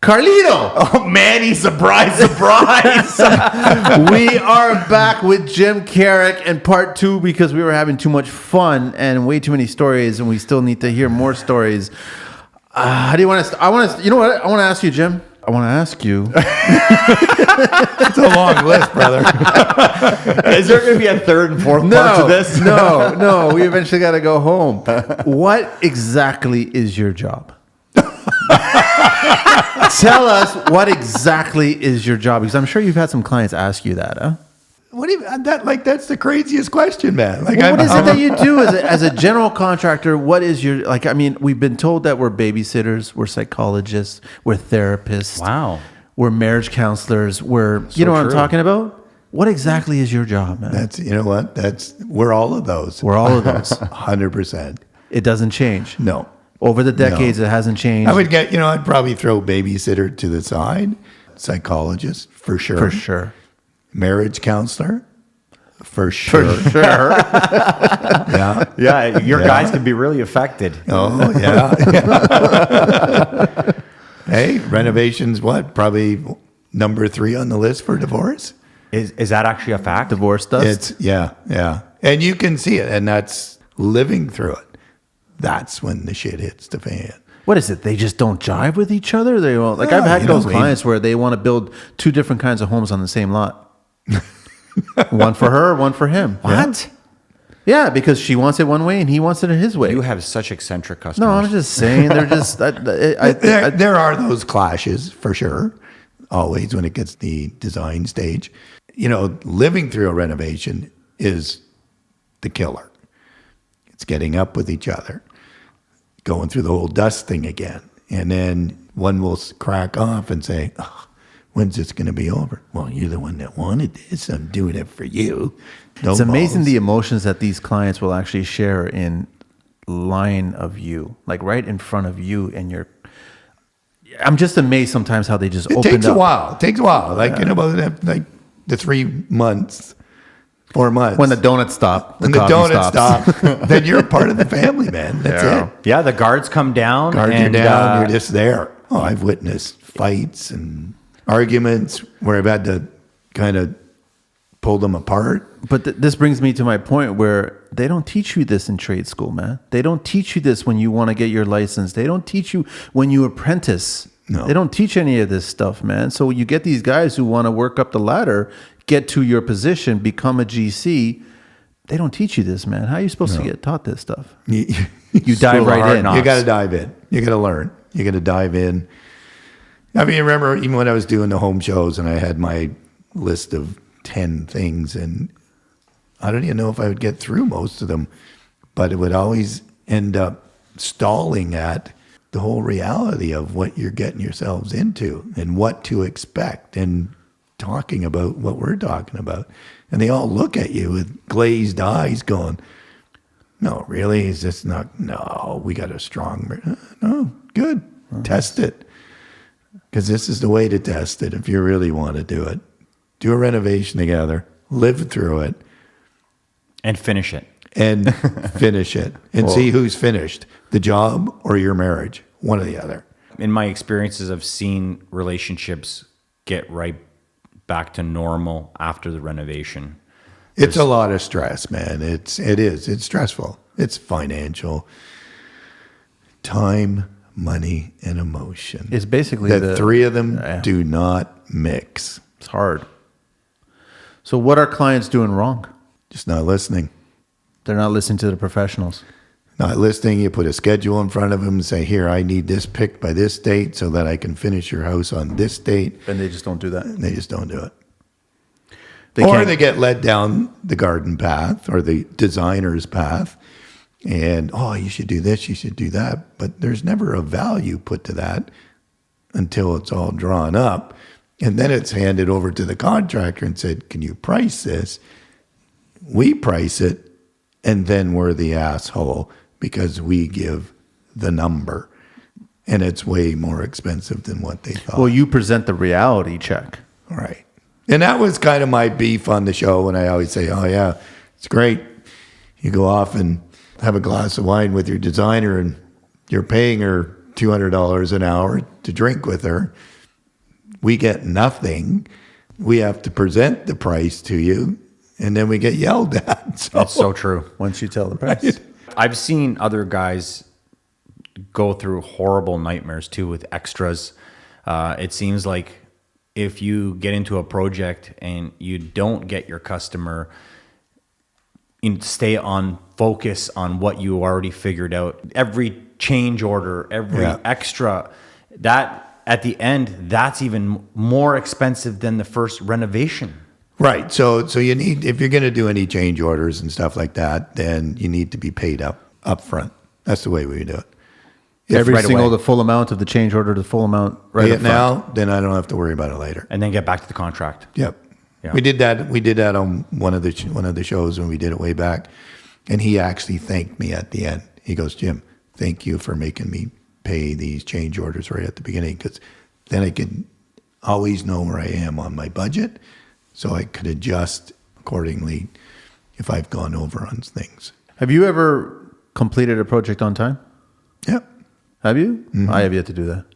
Carlito. Oh, Manny, surprise. We are back with Jim Caruk in part 2 because we were having too much fun and way too many stories, and we still need to hear more stories. How do you want to? You know what? I want to ask you, Jim. I want to ask you. It's a long list, brother. Is there going to be a third and fourth parts of this? No. We eventually got to go home. What exactly is your job? Tell us what exactly is your job, because I'm sure you've had some clients ask you that, huh? What do you that's the craziest question, man. Like, what is it that you do as a general contractor? What is your, like, I mean, we've been told that we're babysitters, we're psychologists, we're therapists. Wow. We're marriage counselors, you know what I'm talking about? What exactly is your job, man? We're all of those. We're all of those. 100%. It doesn't change. No. Over the decades, It hasn't changed. I'd probably throw babysitter to the side, psychologist, for sure. For sure. Marriage counselor, for sure. Yeah, your guys can be really affected. Oh, yeah. Hey, renovations, probably number 3 on the list for divorce? Is that actually a fact? Divorce does? Yeah. And you can see it, and that's living through it. That's when the shit hits the fan. What is it? They just don't jive with each other? They won't, I've had those clients where they want to build 2 different kinds of homes on the same lot. One for her, one for him. What? Yeah, because she wants it one way and he wants it his way. You have such eccentric customers. No, I'm just saying they're just... There are those clashes, for sure, always when it gets the design stage. Living through a renovation is the killer. It's getting up with each other, going through the whole dust thing again. And then one will crack off and say, when's this going to be over? Well, you're the one that wanted this. I'm doing it for you. It's amazing the emotions that these clients will actually share in line of you, like right in front of you. And I'm just amazed sometimes how they just open up. It takes a while. Like, like the 3 months, 4 months. When the donuts stop. When the donuts stop, then you're a part of the family, man. That's it. Yeah, the guards come down. You're down. You're just there. Oh, I've witnessed fights and arguments where I've had to kind of pull them apart. But this brings me to my point where they don't teach you this in trade school, man. They don't teach you this when you want to get your license. They don't teach you when you apprentice. No. They don't teach any of this stuff, man. So you get these guys who want to work up the ladder, get to your position, become a GC. They don't teach you this, man. How are you supposed to get taught this stuff? You dive right in. You got to dive in. You got to learn. You got to dive in. I mean, remember even when I was doing the home shows and I had my list of 10 things, and I don't even know if I would get through most of them, but it would always end up stalling at the whole reality of what you're getting yourselves into and what to expect, and talking about what we're talking about. And they all look at you with glazed eyes going, no, really? Is this not? No, we got a strong... No, good. Test it. Because this is the way to test it if you really want to do it. Do a renovation together, live through it. And finish it. And finish it. And see who's finished, the job or your marriage, one or the other. In my experiences, I've seen relationships get right back to normal after the renovation. It's a lot of stress, man. It is. It's stressful. It's financial. Time, money, and emotion. It's basically the 3 of them do not mix. It's hard. So what are clients doing wrong? Just not listening. They're not listening to the professionals. Not listening. You put a schedule in front of them and say, here, I need this picked by this date so that I can finish your house on this date. And they just don't do that. They just don't do it. They get led down the garden path or the designer's path. And, you should do this, you should do that. But there's never a value put to that until it's all drawn up. And then it's handed over to the contractor and said, can you price this? We price it, and then we're the asshole because we give the number. And it's way more expensive than what they thought. Well, you present the reality check. Right. And that was kind of my beef on the show when I always say, oh, yeah, it's great. You go off and have a glass of wine with your designer and you're paying her $200 an hour to drink with her. We get nothing. We have to present the price to you, and then we get yelled at. So, It's so true. Once you tell the price. I've seen other guys go through horrible nightmares too with extras. It seems like if you get into a project and you don't get your customer, stay on focus on what you already figured out. Every change order, every extra, that at the end, that's even more expensive than the first renovation. right. So you need, if you're going to do any change orders and stuff like that, then you need to be paid up front. That's the way we do it. Every right single, away. the full amount of the change order, the full amount right Pay up it front. now, then I don't have to worry about it later. And then get back to the contract. Yep. Yeah. We did that on one of the shows when we did it way back, and he actually thanked me at the end. He goes, "Jim, thank you for making me pay these change orders right at the beginning, because then I can always know where I am on my budget, so I could adjust accordingly if I've gone over on things." Have you ever completed a project on time? Yep. Have you? I have yet to do that.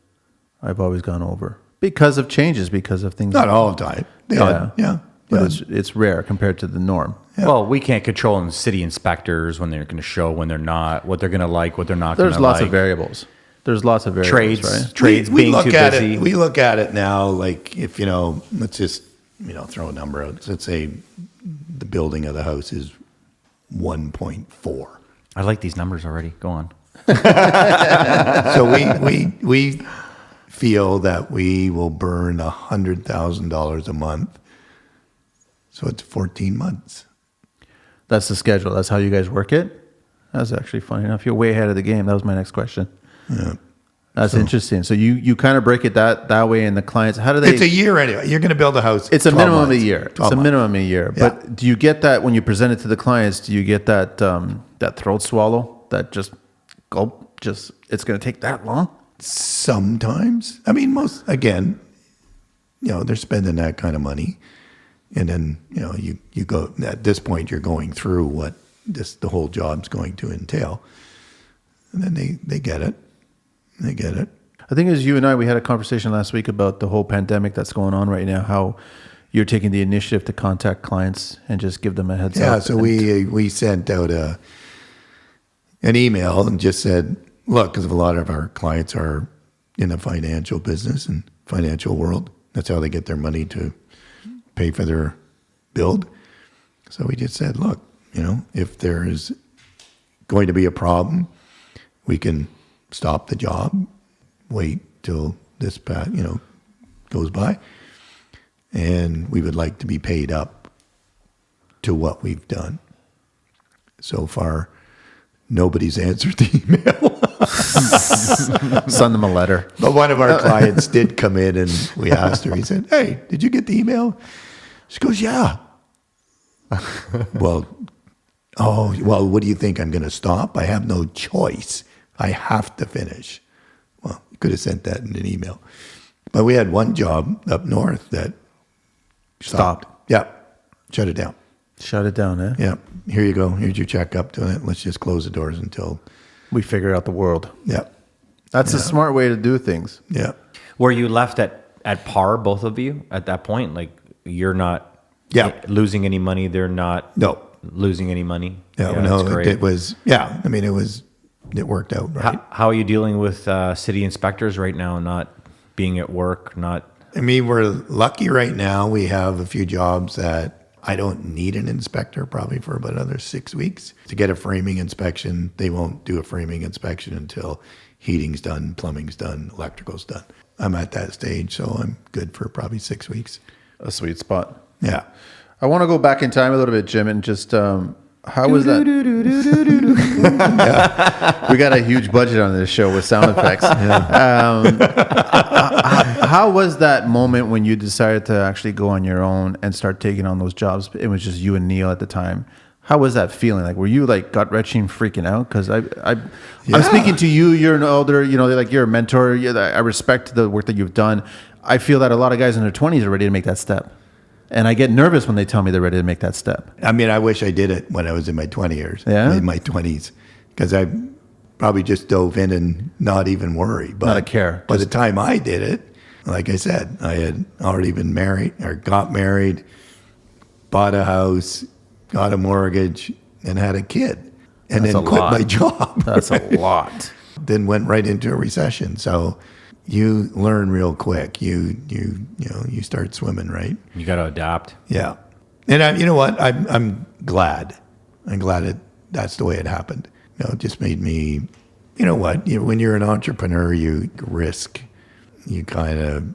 I've always gone over because of changes, because of things. Not all the time. Yeah. But it's rare compared to the norm. Yeah. Well, we can't control city inspectors when they're going to show, when they're not, what they're going to like, what they're not going to like. There's lots of variables. There's lots of variables, Trades, right? trades we being look too at busy. it. We look at it now, like if let's just throw a number out. Let's say the building of the house is 1.4. I like these numbers already. Go on. So we feel that we will burn $100,000 a month. So it's 14 months. That's the schedule. That's how you guys work it. That's actually funny enough. You're way ahead of the game. That was my next question. Yeah. That's interesting. So you kind of break it that way, and the clients, how do they? It's a year anyway. You're going to build a house. It's a 12 minimum of months. a year. It's 12 a months. minimum of a year. Yeah. But do you get that when you present it to the clients? Do you get that that throat swallow? That just gulp? Just it's going to take that long? Sometimes. I mean, they're spending that kind of money. And then, you go, at this point, you're going through what the whole job's going to entail. And then they get it. They get it. I think as you and I, we had a conversation last week about the whole pandemic that's going on right now, how you're taking the initiative to contact clients and just give them a heads up. Yeah, so we sent out an email and just said, look, because a lot of our clients are in the financial business and financial world. That's how they get their money to pay for their build. So we just said, look, if there is going to be a problem, we can stop the job, wait till this goes by, and we would like to be paid up to what we've done. So far, nobody's answered the email. Send them a letter. But one of our clients did come in, and we asked her, he said, "Hey, did you get the email?" She goes, "Yeah." Well, what do you think? I'm going to stop? I have no choice. I have to finish. Well, you could have sent that in an email. But we had one job up north that stopped. Yeah. Shut it down. Shut it down, eh? Yeah. Here you go. Here's your check up to it. Let's just close the doors until. We figure out the world. Yeah. That's a smart way to do things. Yeah. Were you left at par, both of you, at that point? Like, you're not losing any money. They're not losing any money. Yeah, that's great. it was. Yeah, I mean, it worked out right. How are you dealing with city inspectors right now? Not being at work, not. I mean, we're lucky right now. We have a few jobs that I don't need an inspector probably for about another 6 weeks to get a framing inspection. They won't do a framing inspection until heating's done, plumbing's done, electrical's done. I'm at that stage, so I'm good for probably 6 weeks. A sweet spot. Yeah. I want to go back in time a little bit, Jim, and just how was that? We got a huge budget on this show with sound effects. How was that moment when you decided to actually go on your own and start taking on those jobs? It was just you and Neil at the time. How was that feeling? Like, were you like gut wrenching, freaking out? Because I'm speaking to you. You're an older, you're a mentor. I respect the work that you've done. I feel that a lot of guys in their 20s are ready to make that step. And I get nervous when they tell me they're ready to make that step. I mean, I wish I did it when I was in my 20 years. Yeah? In my 20s. Because probably just dove in and not even worry. But Not a care. By the time I did it, like I said, I had already been married or got married, bought a house, got a mortgage, and had a kid. And That's then a quit lot. my job. That's a lot. Then went right into a recession. So you learn real quick. You start swimming, right? You got to adapt. Yeah. And you know what? I'm glad. I'm glad that's the way it happened. It just made me, you know what? When you're an entrepreneur, you risk. You kind of,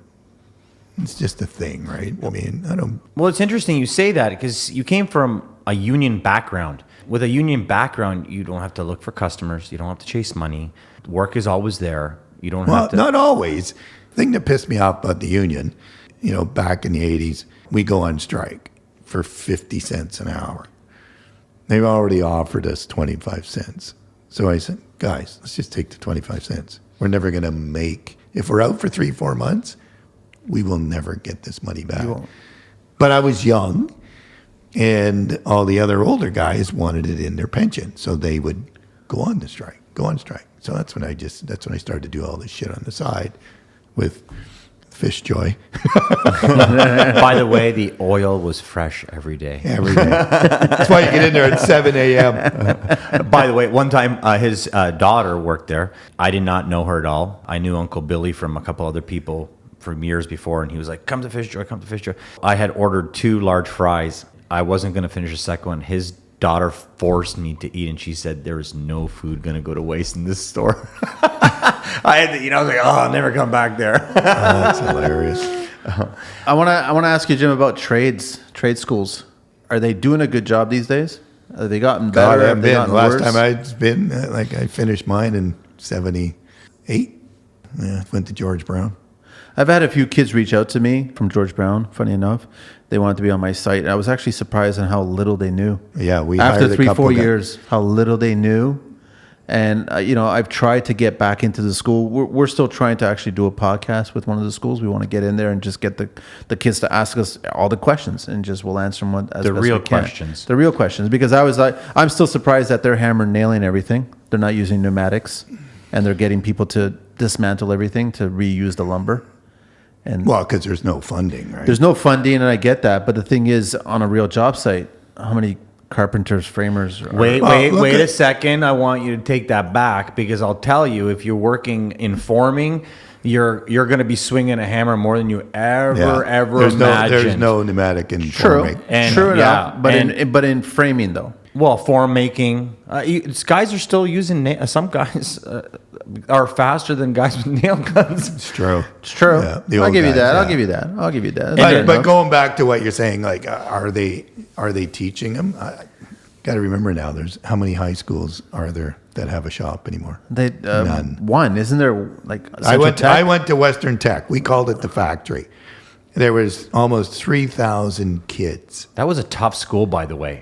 it's just a thing, right? I mean, I don't. Well, it's interesting you say that because you came from a union background. With a union background, you don't have to look for customers. You don't have to chase money. Work is always there. You don't Well, have to. not always. The thing that pissed me off about the union, back in the 80s, we go on strike for 50 cents an hour. They've already offered us 25 cents. So I said, guys, let's just take the 25 cents. We're never going to make, if we're out for 3-4 months, we will never get this money back. But I was young, and all the other older guys wanted it in their pension. So they would go on strike. So that's when I started to do all this shit on the side with Fish Joy. By the way, the oil was fresh every day. Every day. That's why you get in there at 7 a.m. By the way, one time his daughter worked there. I did not know her at all. I knew Uncle Billy from a couple other people from years before, and he was like, come to Fish Joy, come to Fish Joy. I had ordered 2 large fries. I wasn't going to finish the second one. His daughter forced me to eat, and she said there is no food going to go to waste in this store. I had to eat. I was like, oh, I'll never come back there. That's hilarious. I want to ask you, Jim, about trade schools. Are they doing a good job these days? Have they gotten better? Have they gotten Last worse? time I'd been, I finished mine in 78. Yeah, went to George Brown. I've had a few kids reach out to me from George Brown, funny enough. They wanted to be on my site. I was actually surprised on how little they knew. Yeah, we after hired a couple 3-4 guys. years, how little they knew. And I've tried to get back into the school. We're still trying to actually do a podcast with one of the schools. We want to get in there and just get the kids to ask us all the questions, and just we'll answer them as The best real we can. questions. The real questions, because I was like, I'm still surprised that they're hammer nailing everything. They're not using pneumatics, and they're getting people to dismantle everything to reuse the lumber. And Well, because there's no funding, right? there's no funding, and I get that. But the thing is, on a real job site, how many carpenters, framers? Wait look a at- second. I want you to take that back, because I'll tell you, if you're working in forming, you're going to be swinging a hammer more than you ever there's imagined. there's no pneumatic in True, forming. And- true yeah, enough. But and- but in framing though, Well, form making. Guys are still using some guys are faster than guys with nail guns. It's true. it's true. Yeah, the I'll old give you guys, that. yeah. I'll give you that. I'll give you that. But going back to what you're saying, like, are they teaching them? I got to remember now. There's how many high schools are there that have a shop anymore? they None. one isn't there like I Central Tech? went to Western Tech. We called it the factory. There was almost 3,000 kids. That was a tough school, by the way.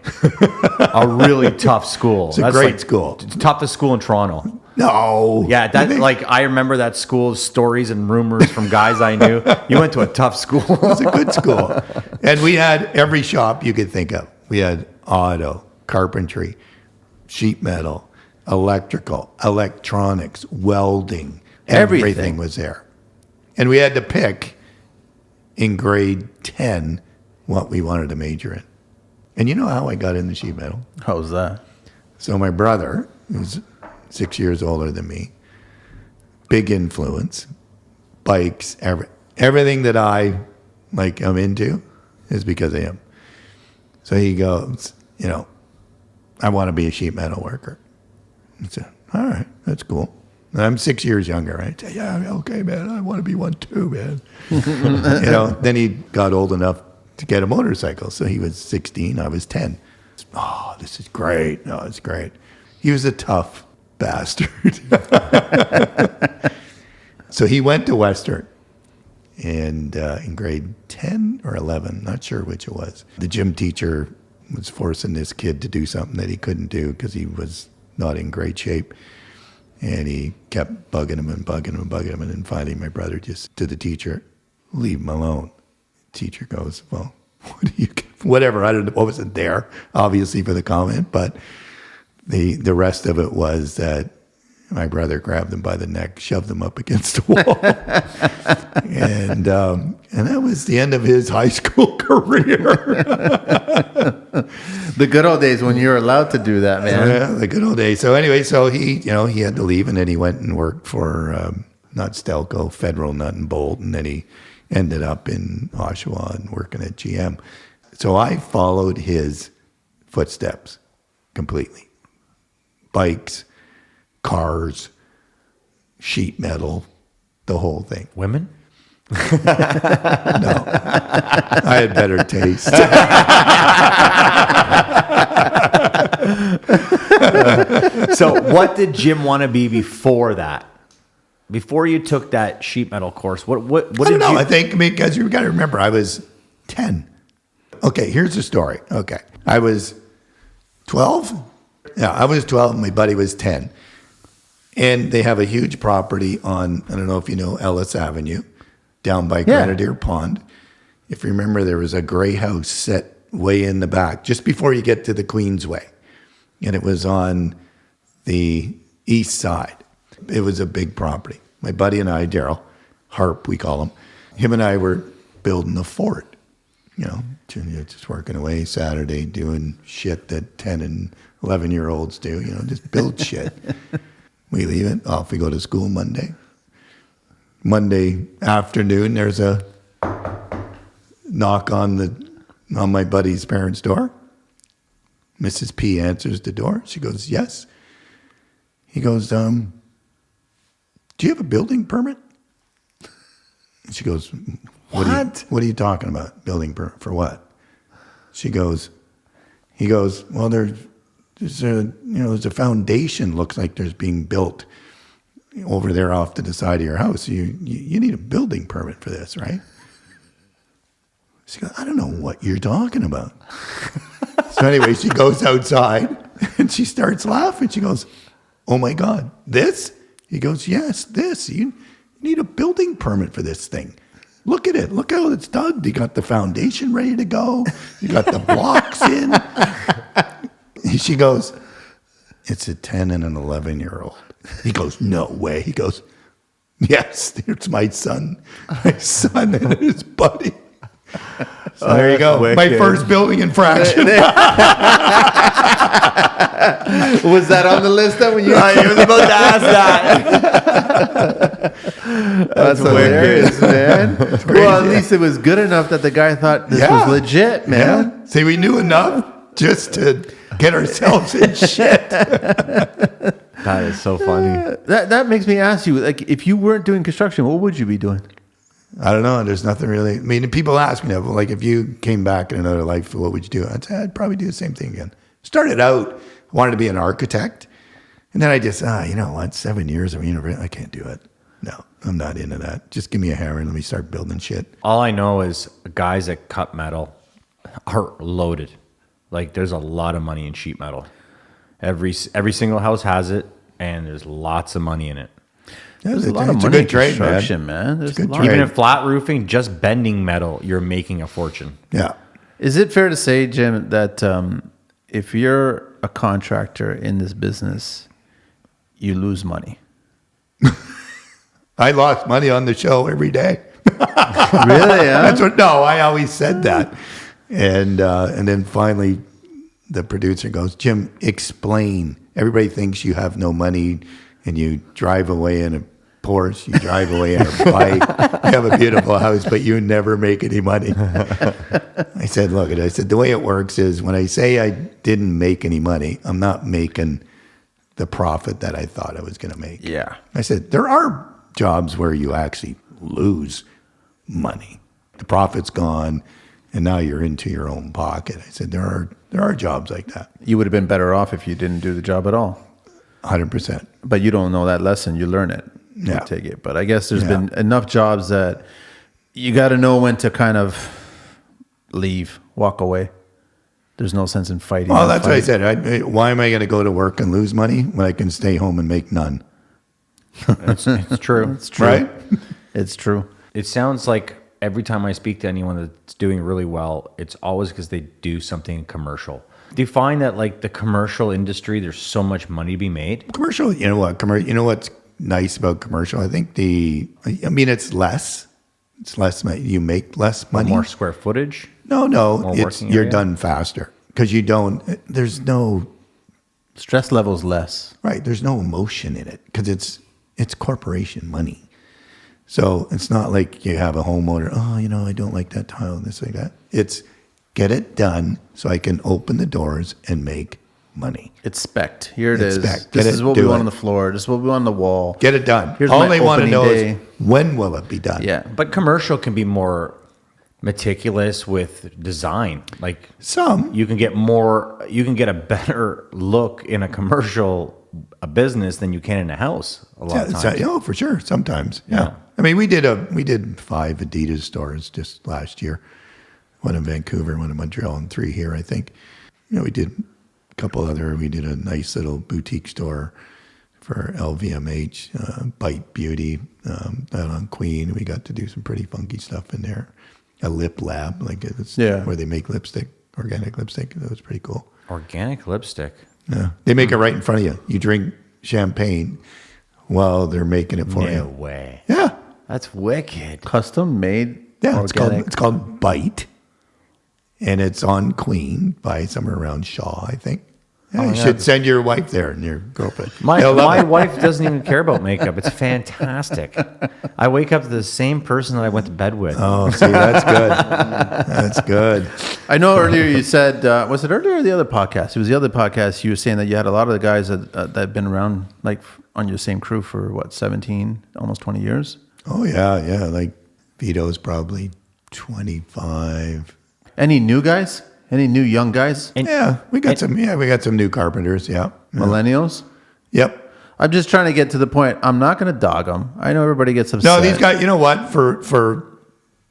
A really tough school. It's a great school. It's the toughest school in Toronto. No. Yeah, I remember that school's stories and rumors from guys I knew. You went to a tough school. It's a good school. And we had every shop you could think of. We had auto, carpentry, sheet metal, electrical, electronics, welding. Everything. Everything was there. And we had to pick in grade 10 what we wanted to major in. And you know how I got into sheet metal? How's that? So my brother, who's 6 years older than me, big influence, bikes, everything that I'm into is because of him. So he goes, I want to be a sheet metal worker. I said, all right, that's cool. And I'm 6 years younger, right? I said, yeah, okay, man, I want to be one too, man. Then he got old enough to get a motorcycle. So he was 16, I was 10. Oh, this is great. No, it's great. He was a tough bastard. So he went to Western. And in grade 10 or 11, not sure which it was, the gym teacher was forcing this kid to do something that he couldn't do because he was not in great shape. And he kept bugging him. And then finally my brother just, to the teacher, leave him alone. Teacher goes, well, whatever. I don't know what was in there, obviously, for the comment. But the rest of it was that My brother grabbed him by the neck, shoved him up against the wall. And that was the end of his high school career. The good old days when you were allowed to do that, man. Yeah, the good old days. So anyway, so he had to leave, and then he went and worked for not Stelco, Federal Nut and Bolt, and then he ended up in Oshawa and working at GM. So I followed his footsteps completely. Bikes, cars, sheet metal, the whole thing. Women? No, I had better taste. So what did Jim want to be before that? Before you took that sheet metal course, what I don't know. I think because you got to remember, I was 10. Okay, here's the story. Okay, I was 12. Yeah, I was 12. My buddy was 10, and they have a huge property on. I don't know if you know Ellis Avenue, down by Grenadier Pond. If you remember, there was a gray house set way in the back, just before you get to the Queensway, and it was on the east side. It was a big property. My buddy and I, Daryl, Harp, we call him and I were building a fort, just working away Saturday, doing shit that 10 and 11-year-olds do, just build shit. We leave it, off we go to school Monday. Monday afternoon, there's a knock on my buddy's parents' door. Mrs. P answers the door. She goes, yes. He goes, do you have a building permit? And she goes, what are you talking about? Building permit for what? He goes, well, there's a foundation looks like there's being built over there off to the side of your house. You need a building permit for this, right? She goes, I don't know what you're talking about. So anyway, she goes outside and she starts laughing. She goes, oh my God, this? He goes, yes, this. You need a building permit for this thing. Look at it. Look how it's dug. You got the foundation ready to go. You got the blocks in. She goes, it's a 10 and an 11-year-old. He goes, no way. He goes, yes, it's my son and his buddy. So there you go. Wicked. My first building infraction. Was that on the list that when you I was about to ask that. That's hilarious, man. Well, at least it was good enough that the guy thought this was legit, man. Yeah. See, we knew enough just to get ourselves in shit. That is so funny. That makes me ask you, like, if you weren't doing construction, what would you be doing? I don't know. There's nothing really. I mean, people ask me, like, if you came back in another life, what would you do? I'd say I'd probably do the same thing again. Started out, wanted to be an architect. And then I just, 7 years of university, I can't do it. No, I'm not into that. Just give me a hammer and let me start building shit. All I know is guys that cut metal are loaded. Like, there's a lot of money in sheet metal. Every single house has it, and there's lots of money in it. Yeah, there's a lot it's of a money good in trade, construction, man. There's It's a good a lot. trade. Even in flat roofing, just bending metal, you're making a fortune. Yeah. Is it fair to say, Jim, that if you're a contractor in this business, you lose money? I lost money on the show every day. Really? Yeah. I always said that. And then finally the producer goes, Jim, explain. Everybody thinks you have no money and you drive away in a Porsche, you drive away in a bike, you have a beautiful house, but you never make any money. I said, look, the way it works is when I say I didn't make any money, I'm not making the profit that I thought I was going to make. Yeah. I said, there are jobs where you actually lose money. The profit's gone, and now you're into your own pocket. I said, there are jobs like that. You would have been better off if you didn't do the job at all. 100%. But you don't know that lesson. You learn it. You Yeah. take it. But I guess there's been enough jobs that you got to know when to kind of leave, walk away. There's no sense in fighting. Well, that's what I said. Why am I going to go to work and lose money when I can stay home and make none? It's true. It's true. Right? It's true. It sounds like every time I speak to anyone that's doing really well, it's always because they do something commercial. Do you find that like the commercial industry, there's so much money to be made? Commercial, you know what? You know what's nice about commercial? I think it's less. It's less. You make less money. More square footage? No. More It's working you're area? done faster because you don't. There's no Stress levels less. right. There's no emotion in it because it's corporation money. So it's not like you have a homeowner. Oh, you know, I don't like that tile. This like that. It's get it done so I can open the doors and make money. It's spec'd. Here it It's is. spec'd. This Get is it, what we do want it. on the floor. This is what we want on the wall. Get it done. Here's All my they want to opening know day. is when will it be done? Yeah. But commercial can be more meticulous with design. Like Some. you can get a better look in a commercial a business than you can in a house a lot of times. Oh, for sure. Sometimes. Yeah. Yeah. I mean, we did 5 Adidas stores just last year. One in Vancouver, one in Montreal, and 3 here, I think. You know, we did a couple other. We did a nice little boutique store for LVMH, Bite Beauty, out on Queen. We got to do some pretty funky stuff in there. A lip lab, like it's where they make lipstick, organic lipstick. That was pretty cool. Organic lipstick. Yeah, they make it right in front of you. You drink champagne while they're making it for No you. way. Yeah, That's wicked. Custom made. yeah. Organic. It's called Bite, and it's on Queen by somewhere around Shaw, I think. Yeah, you should send your wife there and your girlfriend. They'll love My it. wife doesn't even care about makeup. It's fantastic. I wake up to the same person that I went to bed with. Oh, see, that's good. That's good. I know earlier you said, was it earlier or the other podcast? It was the other podcast. You were saying that you had a lot of the guys that had been around, like on your same crew for 17, almost 20 years? Oh yeah. Like Vito's probably 25. Any new guys? Any new young guys? Yeah, we got some. Yeah, we got some new carpenters. Yeah. Millennials? Yep. I'm just trying to get to the point. I'm not going to dog them. I know everybody gets upset. No, these guys. You know what? For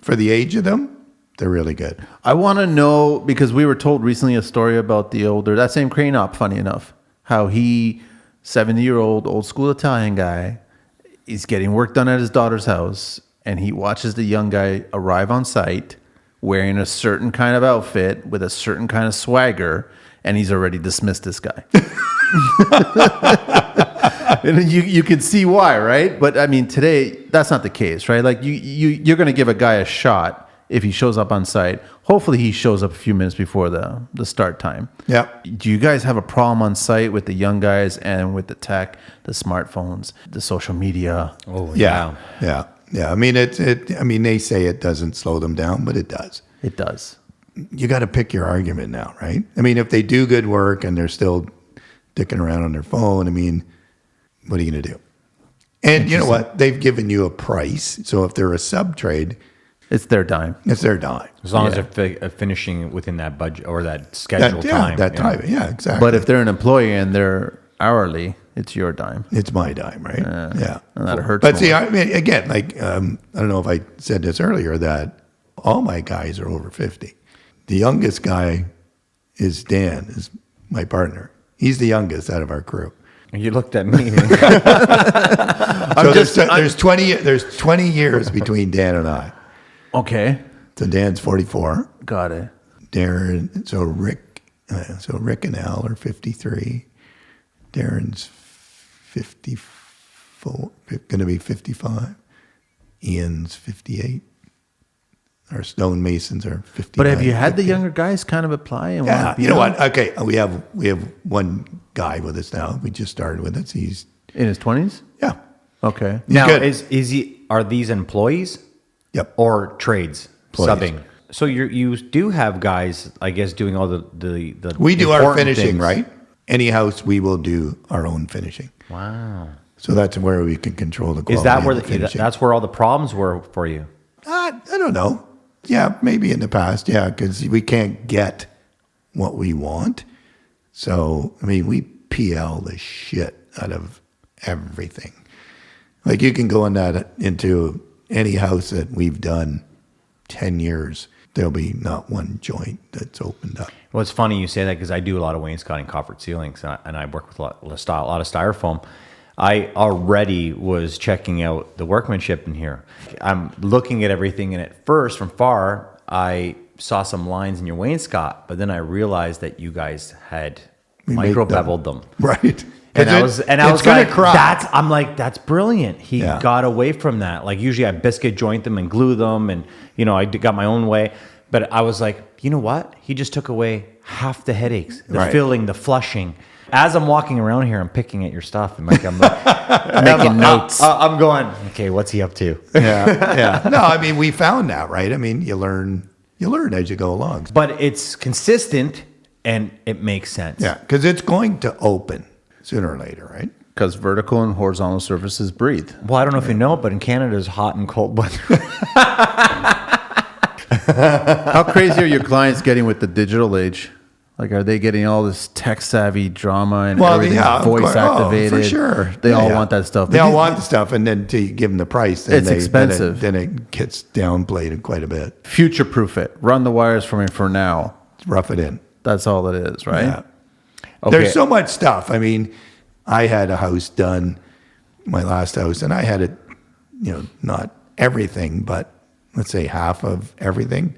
the age of them, they're really good. I want to know, because we were told recently a story about that same crane op, funny enough, how 70-year-old old school Italian guy, is getting work done at his daughter's house, and he watches the young guy arrive on site wearing a certain kind of outfit with a certain kind of swagger, and he's already dismissed this guy. And you can see why, right? But I mean, today that's not the case, right? Like you're going to give a guy a shot if he shows up on site. Hopefully, he shows up a few minutes before the start time. Yeah. Do you guys have a problem on site with the young guys and with the tech, the smartphones, the social media? Oh, Yeah. I mean, I mean, they say it doesn't slow them down, but it does. It does. You got to pick your argument now, right? I mean, if they do good work and they're still dicking around on their phone, I mean, what are you going to do? And you know what? They've given you a price. So if they're a sub trade, It's their dime. it's their dime. As long as they're finishing within that budget or that scheduled time. That time. Yeah, exactly. But if they're an employee and they're hourly, it's your dime. It's my dime, right? Yeah. And that hurts. But see, more. I mean, again, like, I don't know if I said this earlier, that all my guys are over 50. The youngest guy is Dan, is my partner. He's the youngest out of our crew. You looked at me. So there's 20 years between Dan and I. Okay. So Dan's 44. Got it. Darren, Rick and Al are 53. Darren's 54, going to be 55. Ian's 58. Our stonemasons are 59. But have you had 50. the younger guys kind of apply? And Yeah, wanna be you know on? what? Okay, we have one guy with us now. We just started with us. He's In his 20s? yeah. Okay. Now, good. are these employees Yep. or trades Employees. subbing? So you do have guys, I guess, doing all the We do our important finishing, things. right? Any house, we will do our own finishing. Wow. So that's where we can control the quality. Is that where of the finishing. that's where all the problems were for you? I don't know. Yeah, maybe in the past. Yeah, because we can't get what we want. So, I mean, we PL the shit out of everything. Like you can go into any house that we've done 10 years. There'll be not one joint that's opened up. Well, it's funny you say that because I do a lot of wainscoting, coffered ceilings, and I work with a lot of styrofoam. I already was checking out the workmanship in here. I'm looking at everything, and at first, from far, I saw some lines in your wainscot, but then I realized that you guys had make micro beveled them. Right. And I was gonna like, cry. that's brilliant. He Yeah. got away from that. Like usually I biscuit joint them and glue them, and I got my own way. But I was like, you know what? He just took away half the headaches, the Right. filling, the flushing. As I'm walking around here, I'm picking at your stuff and like I'm like, Making notes. I'm going, okay, what's he up to? Yeah. No, I mean, we found that, right? I mean, you learn as you go along. But it's consistent and it makes sense. Yeah, because it's going to open sooner or later, right? Because vertical and horizontal surfaces breathe. Well, I don't know if you know, but in Canada, it's hot and cold weather. How crazy are your clients getting with the digital age? Like, are they getting all this tech savvy drama and everything of voice course. activated? Oh, for sure. They Yeah, all yeah. want that stuff. They all want the stuff, and then to give them the price, then It's expensive. Then it gets downplayed quite a bit. Future proof it. Run the wires for me for now. Rough it in. That's all it is, right? Yeah. Okay. There's so much stuff. I mean, I had a house done, my last house, and I had it, not everything, but let's say half of everything.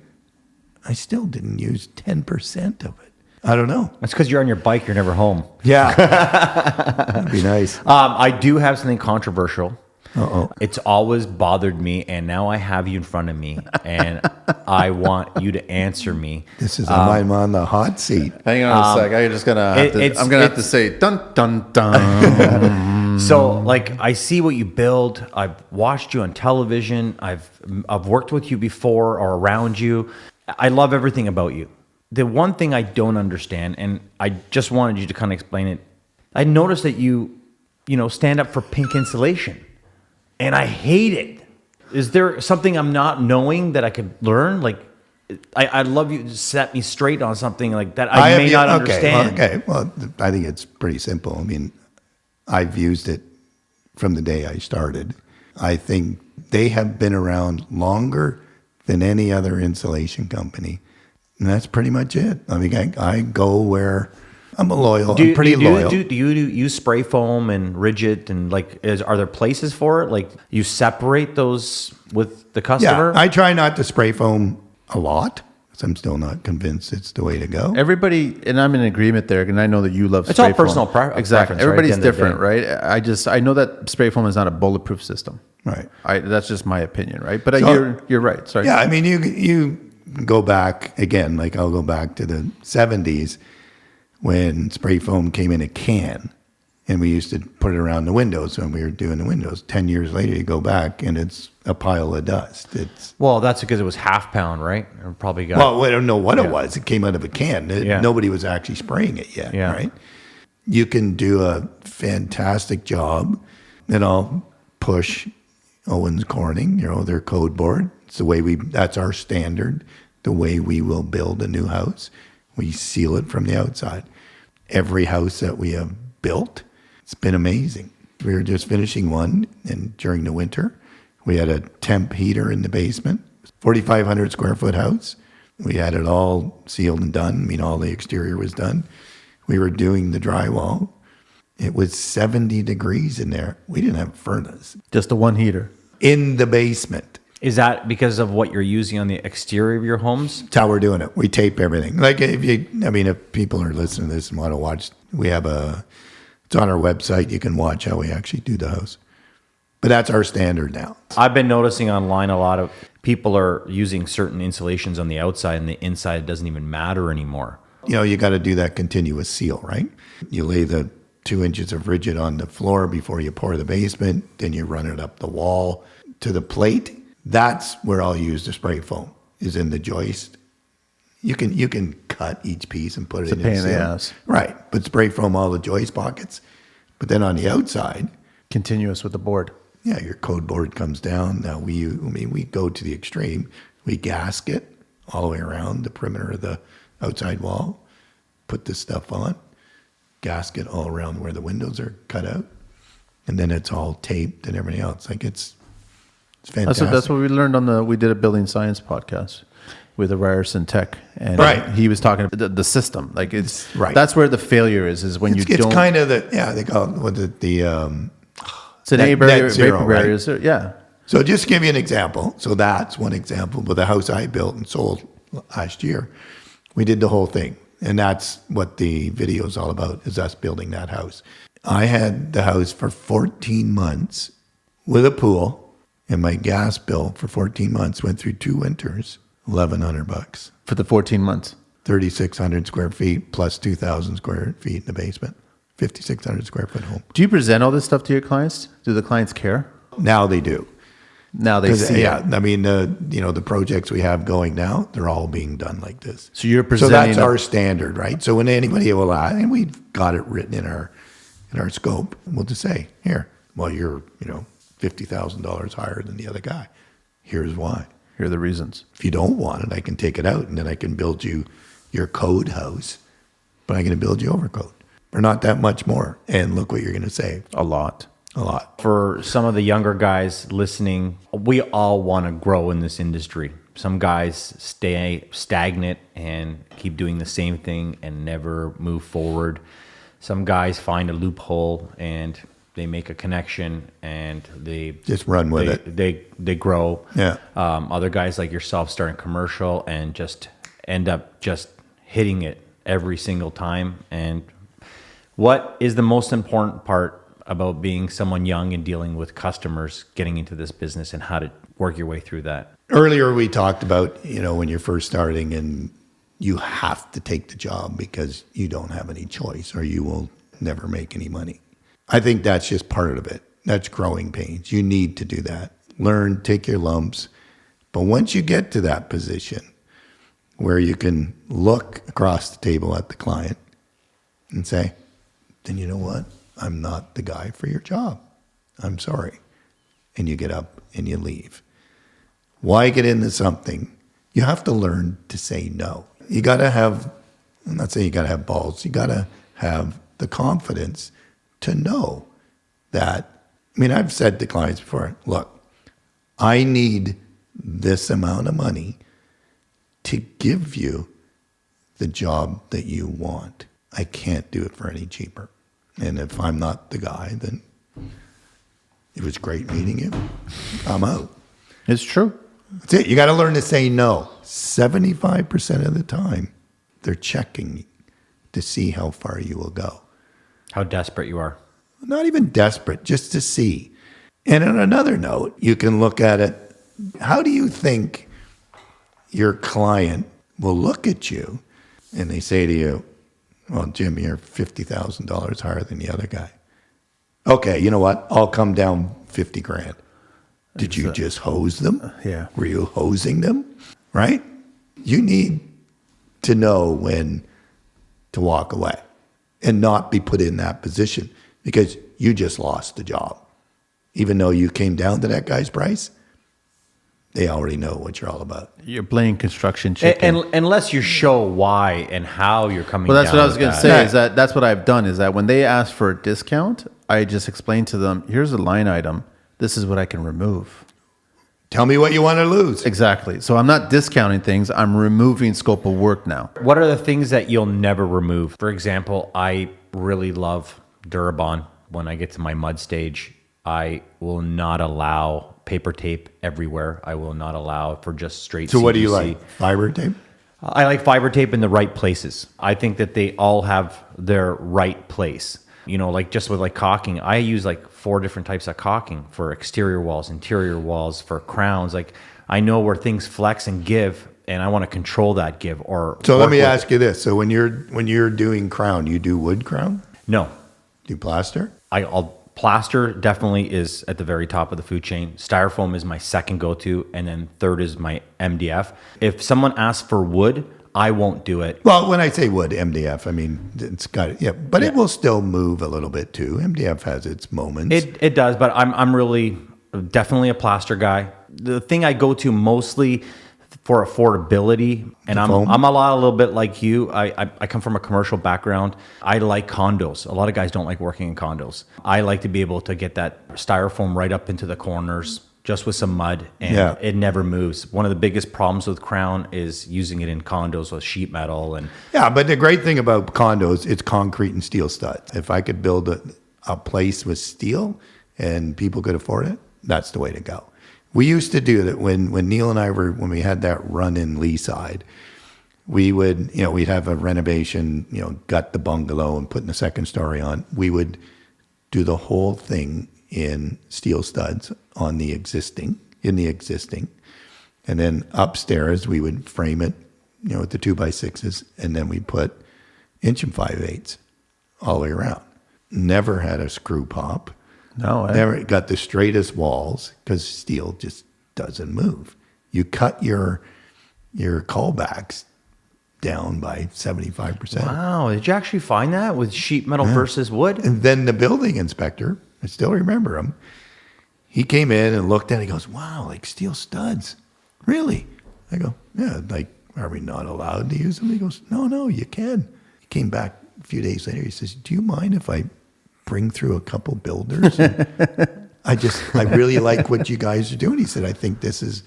I still didn't use 10% of it. I don't know. That's because you're on your bike, you're never home. Yeah. That'd be nice. I do have something controversial. Uh-oh. It's always bothered me, and now I have you in front of me, and I want you to answer me. This is I'm on the hot seat. Hang on a sec. I'm just gonna have to. it's- I'm gonna have to it's- say dun dun dun. So, like, I see what you build. I've watched you on television. I've worked with you before or around you. I love everything about you. The one thing I don't understand, and I just wanted you to kind of explain it. I noticed that you stand up for pink insulation, and I hate it. Is there something I'm not knowing that I could learn? Like, I'd love you to set me straight on something like that I may not understand. Okay. Well, I think it's pretty simple. I mean, I've used it from the day I started. I think they have been around longer than any other insulation company. And that's pretty much it. I mean, I go where I'm I'm pretty loyal. Do you use spray foam and rigid and are there places for it? Like you separate those with the customer? Yeah, I try not to spray foam a lot because I'm still not convinced it's the way to go. Everybody, and I'm in agreement there, and I know that you love It's spray all foam. personal Exactly. preference, right, at the Everybody's end of the different, right? I know that spray foam is not a bulletproof system. Right. That's just my opinion, right? But So- you're right. Sorry. Yeah, I mean, you go back again, like I'll go back to the 70s when spray foam came in a can and we used to put it around the windows when we were doing the windows. 10 years later, you go back and it's a pile of dust. Well, that's because it was half pound, right? Or probably got. Well, I don't know what it was. It came out of a can. Yeah. Nobody was actually spraying it yet, Yeah. right? You can do a fantastic job, and I'll push Owens Corning, their code board. It's the way that's our standard, the way we will build a new house. We seal it from the outside. Every house that we have built, it's been amazing. We were just finishing one, and during the winter, we had a temp heater in the basement, 4,500 square foot house. We had it all sealed and done. I mean, all the exterior was done. We were doing the drywall. It was 70 degrees in there. We didn't have a furnace Just the one heater. in the basement. Is that because of what you're using on the exterior of your homes? That's how we're doing it. We tape everything. Like if people are listening to this and want to watch, it's on our website. You can watch how we actually do the house. But that's our standard now. I've been noticing online a lot of people are using certain insulations on the outside and the inside doesn't even matter anymore. You got to do that continuous seal, right? You lay the 2 inches of rigid on the floor before you pour the basement. Then you run it up the wall to the plate. That's where I'll use the spray foam, is in the joist. You can cut each piece and put it in a pain in the seal. ass. Right. But spray foam all the joist pockets. But then on the outside, Continuous with the board. yeah, your code board comes down. Now we go to the extreme. We gasket all the way around the perimeter of the outside wall, put this stuff on, gasket all around where the windows are cut out, and then it's all taped and everything else. Like it's fantastic. That's what we learned we did a building science podcast with a Ryerson Tech, and Right. he was talking about the system. Like it's Right. That's where the failure is when it's don't. kind of they call it the It's an net- A barrier, net zero, vapor right? barrier. So, yeah. So just to give you an example. So that's one example. But the house I built and sold last year. We did the whole thing. And that's what the video is all about, is us building that house. I had the house for 14 months with a pool, and my gas bill for 14 months went through 2 winters, $1,100. For the 14 months. 3,600 square feet plus 2,000 square feet in the basement. 5,600 square foot home. Do you present all this stuff to your clients? Do the clients care? Now they do. Now they see Yeah, it. I mean, the projects we have going now, they're all being done like this. So you're So presenting... that's our standard, right? So when anybody will ask, and we've got it written in our scope, we'll just say, here, well, you're, $50,000 higher than the other guy. Here's why. Here are the reasons. If you don't want it, I can take it out, and then I can build you your code house, but I'm going to build you overcode for not that much more. And look what you're going to save. A lot. A lot. For some of the younger guys listening, we all want to grow in this industry. Some guys stay stagnant and keep doing the same thing and never move forward. Some guys find a loophole and they make a connection and they Just run with it. They grow. Yeah. Other guys like yourself start in commercial and just end up just hitting it every single time. And what is the most important part about being someone young and dealing with customers, getting into this business, and how to work your way through that? Earlier we talked about, when you're first starting and you have to take the job because you don't have any choice or you will never make any money. I think that's just part of it. That's growing pains. You need to do that. Learn, take your lumps. But once you get to that position where you can look across the table at the client and say, then you know what? I'm not the guy for your job. I'm sorry. And you get up and you leave. Why get into something? You have to learn to say no. You got to have, I'm not saying you got to have balls. You got to have the confidence to know that. I've said to clients before, look, I need this amount of money to give you the job that you want. I can't do it for any cheaper. And if I'm not the guy, then it was great meeting you. I'm out. It's true. That's it. You got to learn to say no. 75% of the time, they're checking to see how far you will go. How desperate you are. Not even desperate, just to see. And on another note, you can look at it. How do you think your client will look at you and they say to you, well, Jim, you're $50,000 higher than the other guy. Okay, you know what? I'll come down 50 grand. Did you just hose them? Yeah. Were you hosing them? Right? You need to know when to walk away and not be put in that position because you just lost the job. Even though you came down to that guy's price, they already know what you're all about. You're playing construction chicken. And unless you show why and how you're coming Well, that's down what I was with going to that. say. Yeah. Is that's what I've done. Is that when they ask for a discount, I just explain to them, here's a line item. This is what I can remove. Tell me what you want to lose. Exactly. So I'm not discounting things. I'm removing scope of work now. What are the things that you'll never remove? For example, I really love Durabond. When I get to my mud stage, I will not allow paper tape everywhere. I will not allow for just straight So what do you CVC. like? Fiber tape? I like fiber tape in the right places. I think that they all have their right place. Like just with like caulking, I use like 4 different types of caulking for exterior walls, interior walls, for crowns. Like I know where things flex and give, and I want to control that give. So let me ask you this. So when you're doing crown, you do wood crown? No, Do plaster? I'll plaster definitely is at the very top of the food chain. Styrofoam is my second go-to, and then third is my MDF. If someone asks for wood, I won't do it. Well, when I say wood, MDF, I mean, it's got, but it will still move a little bit too. MDF has its moments. It does, but I'm really definitely a plaster guy. The thing I go to mostly for affordability, and I'm a little bit like you. I come from a commercial background. I like condos. A lot of guys don't like working in condos. I like to be able to get that styrofoam right up into the corners, just with some mud, and it never moves. One of the biggest problems with Crown is using it in condos with sheet metal. And yeah, but the great thing about condos, it's concrete and steel studs. If I could build a place with steel and people could afford it, that's the way to go. We used to do that when Neil and I when we had that run in Leaside. We would, we'd have a renovation, gut the bungalow and putting the second story on. We would do the whole thing in steel studs in the existing. And then upstairs, we would frame it, with the 2x6s, and then we put 1 5/8" all the way around. Never had a screw pop. No, Never got the straightest walls because steel just doesn't move. You cut your callbacks down by 75%. Wow. Did you actually find that with sheet metal versus wood? And then the building inspector, I still remember him, he came in and looked at it. He goes, wow, like steel studs. Really? I go, yeah, like, are we not allowed to use them? He goes, no, you can. He came back a few days later. He says, do you mind if I bring through a couple builders? I really like what you guys are doing. He said, I think this is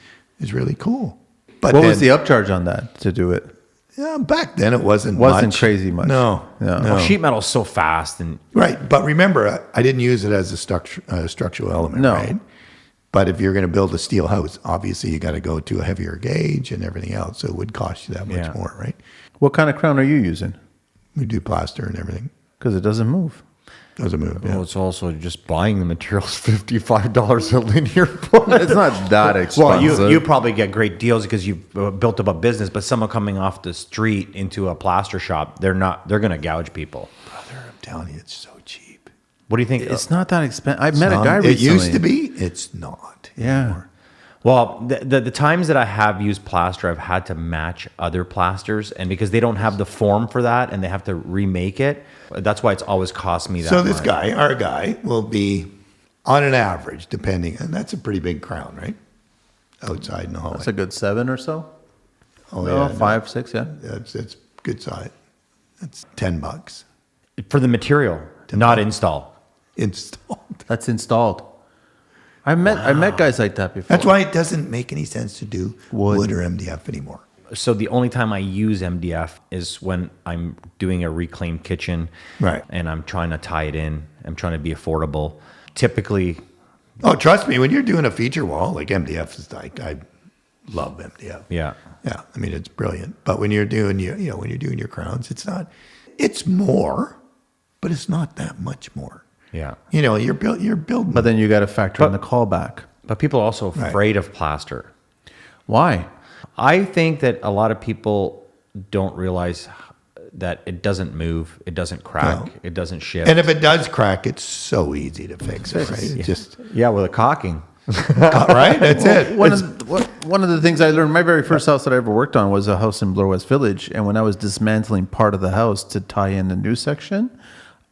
really cool. But what was the upcharge on that to do it? Yeah, back then it wasn't crazy much. No. Well, sheet metal's so fast and right. But remember, I didn't use it as a structural element, No. right? But if you're going to build a steel house, obviously you got to go to a heavier gauge and everything else, so it would cost you that much more, right? What kind of crown are you using? We do plaster and everything. Because it doesn't move. Doesn't move. Yeah. well, it's also just buying the materials $55 a linear foot. It's not that expensive. Well, you probably get great deals because you've built up a business, but someone coming off the street into a plaster shop, they're going to gouge people. Brother, I'm telling you, it's so cheap. What do you think? It's not that expensive. I met a guy recently. It used to be. It's not anymore. Well, the times that I have used plaster, I've had to match other plasters, and because they don't have the form for that, and they have to remake it, that's why it's always cost me that. So this much. guy, our guy, will be on an average, depending, and that's a pretty big crown, right? Outside in the hallway. That's a good 7 or so. Oh No, yeah, 5, 6, yeah. It's good size. That's $10 for the material, not install. installed. That's installed. I met guys like that before. That's why it doesn't make any sense to do wood or MDF anymore. So the only time I use MDF is when I'm doing a reclaimed kitchen, Right. And I'm trying to tie it in. I'm trying to be affordable. Typically, Oh, trust me, when you're doing a feature wall, like MDF is like, I love MDF. yeah. Yeah, I mean it's brilliant. But when you're doing when you're doing your crowns, it's more, but it's not that much more. Yeah. You're building. But then you got to factor in the callback. But people are also afraid of plaster. Why? I think that a lot of people don't realize that it doesn't move, it doesn't crack, No. it doesn't shift. And if it does crack, it's so easy to fix it, right? It just yeah, with a caulking. right. That's it. One of the things I learned, my very first house that I ever worked on was a house in Bloor West Village. And when I was dismantling part of the house to tie in the new section,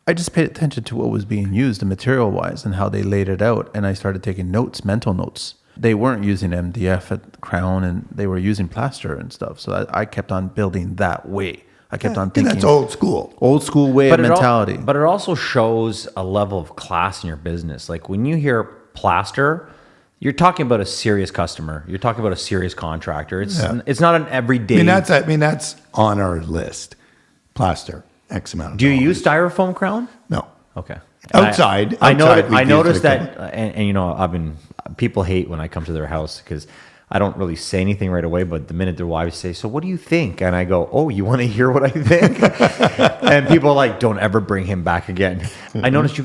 I just paid attention to what was being used material-wise and how they laid it out. And I started taking notes, mental notes. They weren't using MDF at the crown, and they were using plaster and stuff. So I kept on building that way. I kept on thinking. That's old school. Old school way of mentality. But it also shows a level of class in your business. Like when you hear plaster, you're talking about a serious customer. You're talking about a serious contractor. It's not an everyday. I mean that's on our list. Plaster, X amount of Do you dollars. use styrofoam crown? No. Okay. Outside, I we've noticed used that, and people hate when I come to their house because I don't really say anything right away. But the minute their wives say, "So what do you think?" and I go, "Oh, you want to hear what I think?" and people are like, "Don't ever bring him back again." I noticed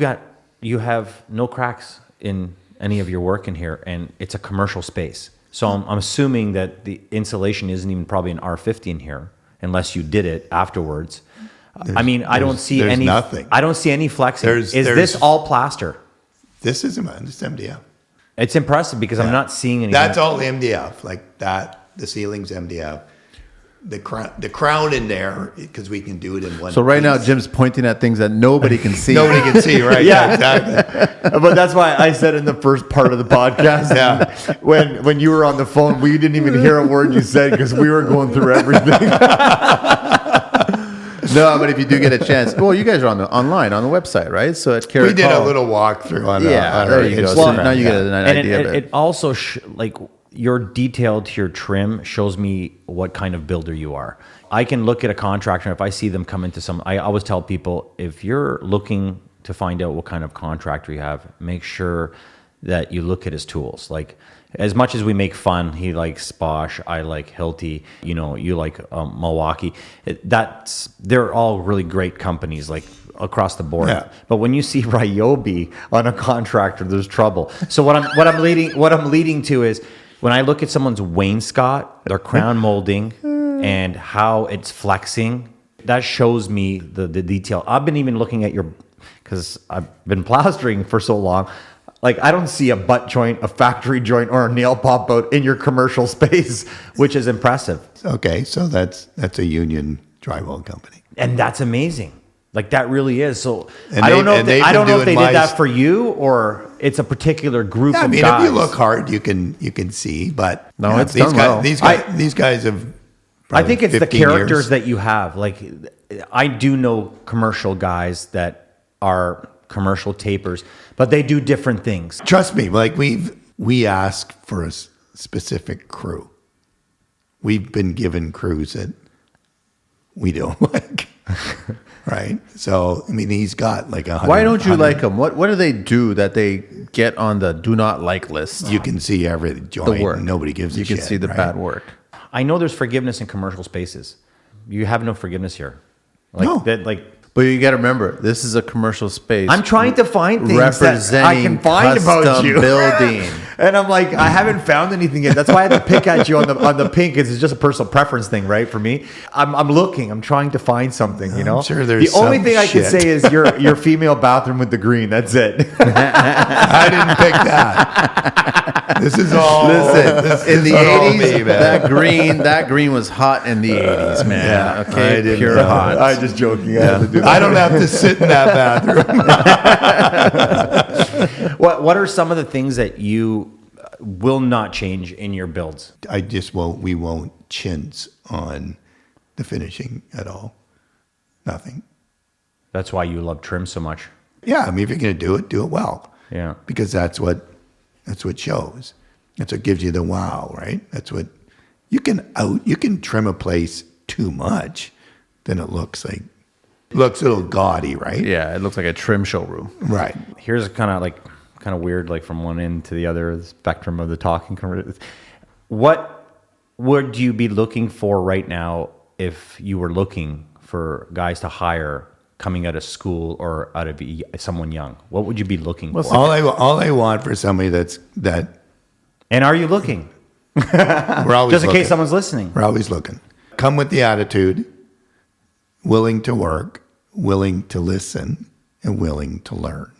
you have no cracks in any of your work in here, and it's a commercial space. So I'm assuming that the insulation isn't even probably an R50 in here, unless you did it afterwards. I don't see any. Nothing. I don't see any flexing. Is this all plaster? This isn't mine. It's MDF. It's impressive because I'm not seeing any. That's all MDF. Like that. The ceiling's MDF. The crown in there because we can do it in one. So right now, piece. Jim's pointing at things that nobody can see. Nobody can see, right? Yeah. Exactly. But that's why I said in the first part of the podcast, when you were on the phone, we didn't even hear a word you said because we were going through everything. No, but if you do get a chance, well, you guys are online on the website, right? So at Caruk We did a Hall- little walkthrough on there you go. So now you get an And idea of it also like your detail to your trim shows me what kind of builder you are. I can look at a contractor, and if I see them come into I always tell people, if you're looking to find out what kind of contractor you have, make sure that you look at his tools. Like As much as we make fun, he likes Bosch, I like Hilti, you know, you like Milwaukee. They're all really great companies, like across the board. Yeah. But when you see Ryobi on a contractor, there's trouble. So what I'm leading to is when I look at someone's wainscot, their crown molding, and how it's flexing, that shows me the detail. I've been even looking at because I've been plastering for so long. Like, I don't see a butt joint, a factory joint, or a nail pop out in your commercial space, which is impressive. Okay, so that's a union drywall company. And that's amazing. Like, that really is. So And I don't know if they've they been did doing that for you, or it's a particular group I of mean, guys. if you look hard, you can see. But No, you know, it's done well. These guys have. I think it's the 15 characters years. that you have. Like, I do know commercial guys that are commercial tapers, but they do different things. Trust me, like we ask for a specific crew. We've been given crews that we don't like, right? So I mean, he's got like 100. Why don't you like them? What do they do that they get on the do not like list? You can see every joint. The work. Nobody gives a You shit. can see the right? bad work. I know there's forgiveness in commercial spaces. You have no forgiveness here. Like, No. But you got to remember, this is a commercial space. I'm trying to find things that I can representing find about custom you. building. And I'm like, I haven't found anything yet. That's why I had to pick at you on the pink. It's just a personal preference thing, right? For me, I'm looking. I'm trying to find something. You know, sure there's the only some thing I can shit. say is your female bathroom with the green. That's it. I didn't pick that. This is all. Listen, in the all 80s, me, man. that green was hot in the 80s, man. yeah, I okay, didn't pure know. hot. I'm just joking. I had to do that. I don't have to sit in that bathroom. What are some of the things that you will not change in your builds? We won't chintz on the finishing at all. Nothing. That's why you love trim so much. Yeah, I mean, if you're going to do it well. Yeah. Because that's what shows. That's what gives you the wow, right? That's what you can trim a place too much, then it looks a little gaudy, right? Yeah, it looks like a trim showroom. Right. Here's kind of weird, like from one end to the other spectrum of the talking. What would you be looking for right now if you were looking for guys to hire coming out of school or out of someone young? What would you be looking for? All I want for somebody that And are you looking? we're always Just in looking. case someone's listening. We're always looking. Come with the attitude, willing to work, willing to listen, and willing to learn.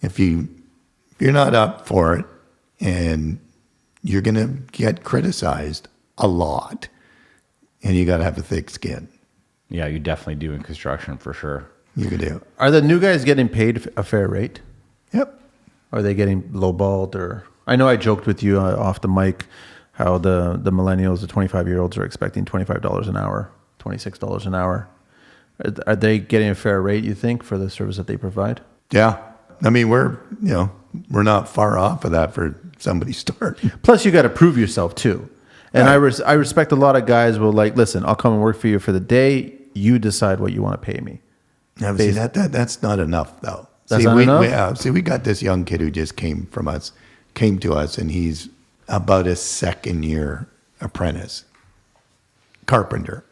If you're not up for it, and you're going to get criticized a lot, and you got to have a thick skin. Yeah, you definitely do in construction for sure. You can do. Are the new guys getting paid a fair rate? Yep. Are they getting lowballed? Or I know I joked with you off the mic how the millennials, the 25-year-olds, are expecting $25 an hour, $26 an hour. Are they getting a fair rate, you think, for the service that they provide? Yeah. I mean, we're not far off of that for somebody starting. Plus, you got to prove yourself too. And Right. I respect a lot of guys will like, listen, I'll come and work for you for the day. You decide what you want to pay me. Yeah, but see, that's not enough though. That's not enough? We got this young kid who just came to us, and he's about a second year apprentice carpenter.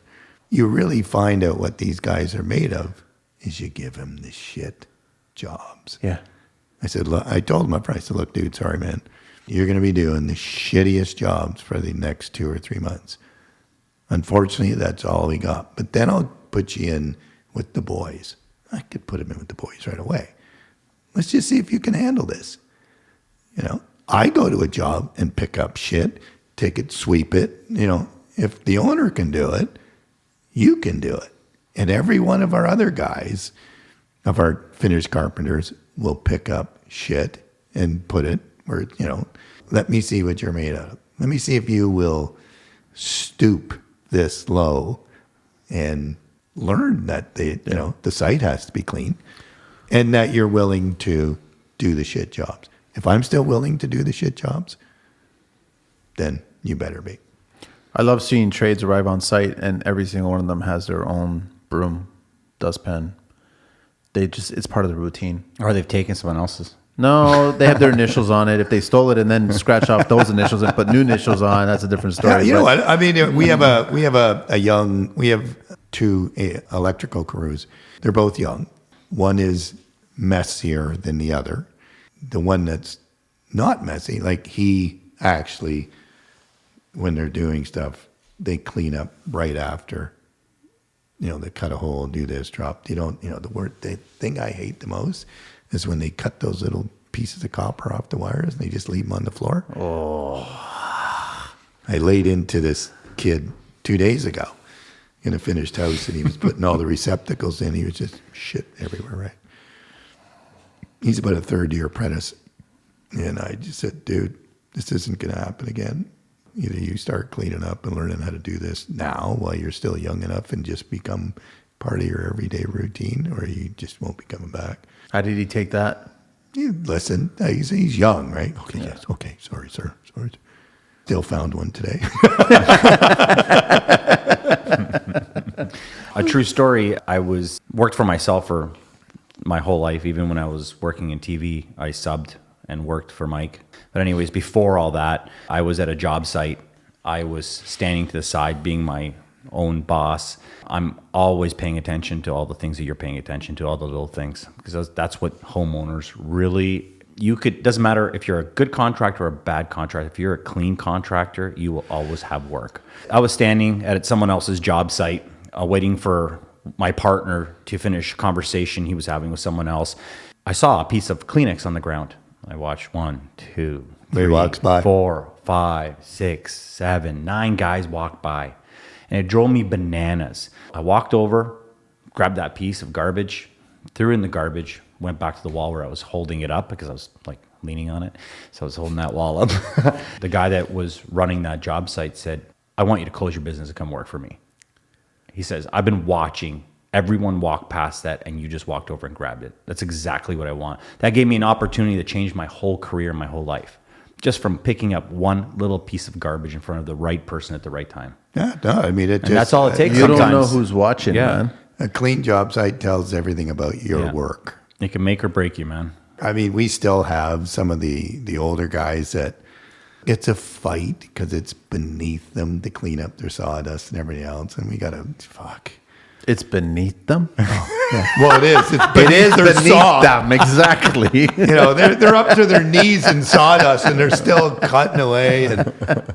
You really find out what these guys are made of is you give him the shit jobs. Yeah. I said, look, I told him up front, I said, look, dude, sorry, man. You're going to be doing the shittiest jobs for the next 2 or 3 months. Unfortunately, that's all we got. But then I'll put you in with the boys. I could put him in with the boys right away. Let's just see if you can handle this. I go to a job and pick up shit, take it, sweep it. If the owner can do it, you can do it. And every one of our other guys, of our finished carpenters, will pick up shit and put it where, let me see what you're made of. Let me see if you will stoop this low and learn that the site has to be clean and that you're willing to do the shit jobs. If I'm still willing to do the shit jobs, then you better be. I love seeing trades arrive on site and every single one of them has their own broom, dustpan. It's part of the routine. Or they've taken someone else's. No, they have their initials on it. If they stole it and then scratch off those initials and put new initials on, that's a different story. Yeah, you know But what? I mean, we have two electrical crews. They're both young. One is messier than the other. The one that's not messy, like he actually, when they're doing stuff, they clean up right after. You know, they cut a hole, do this, drop. You don't, the thing I hate the most is when they cut those little pieces of copper off the wires and they just leave them on the floor. Oh. I laid into this kid 2 days ago in a finished house, and he was putting all the receptacles in. He was just shit everywhere, right? He's about a third-year apprentice. And I just said, dude, this isn't going to happen again. Either you start cleaning up and learning how to do this now while you're still young enough and just become part of your everyday routine, or you just won't be coming back. how did he take that? You listen, he's young, right? Okay, yes, okay, sorry, sir, sorry. Still found one today. A true story. I worked for myself for my whole life. Even when I was working in TV, I subbed and worked for Mike. But anyways, before all that, I was at a job site. I was standing to the side, being my own boss. I'm always paying attention to all the things that you're paying attention to, all the little things, because that's what homeowners really. Doesn't matter if you're a good contractor or a bad contractor. If you're a clean contractor, you will always have work. I was standing at someone else's job site, waiting for my partner to finish a conversation he was having with someone else. I saw a piece of Kleenex on the ground. I watched 1, 2, 3, walks by. 4, 5, 6, 7, 9 guys walk by. And it drove me bananas. I walked over, grabbed that piece of garbage, threw it in the garbage, went back to the wall where I was holding it up because I was like leaning on it. So I was holding that wall up. The guy that was running that job site said, I want you to close your business and come work for me. He says, I've been watching everyone walk past that and you just walked over and grabbed it. That's exactly what I want. That gave me an opportunity to change my whole career, my whole life. Just from picking up one little piece of garbage in front of the right person at the right time. Yeah, no, I mean, That's all it takes You sometimes. don't know who's watching, Yeah. man. a clean job site tells everything about your Yeah. work. It can make or break you, man. I mean, we still have some of the older guys that it's a fight because it's beneath them to clean up their sawdust and everything else, and we gotta fuck. It's beneath them. Well, it is. It's It beneath is their beneath saw. them, exactly. You know, they're up to their knees in sawdust and they're still cutting away. And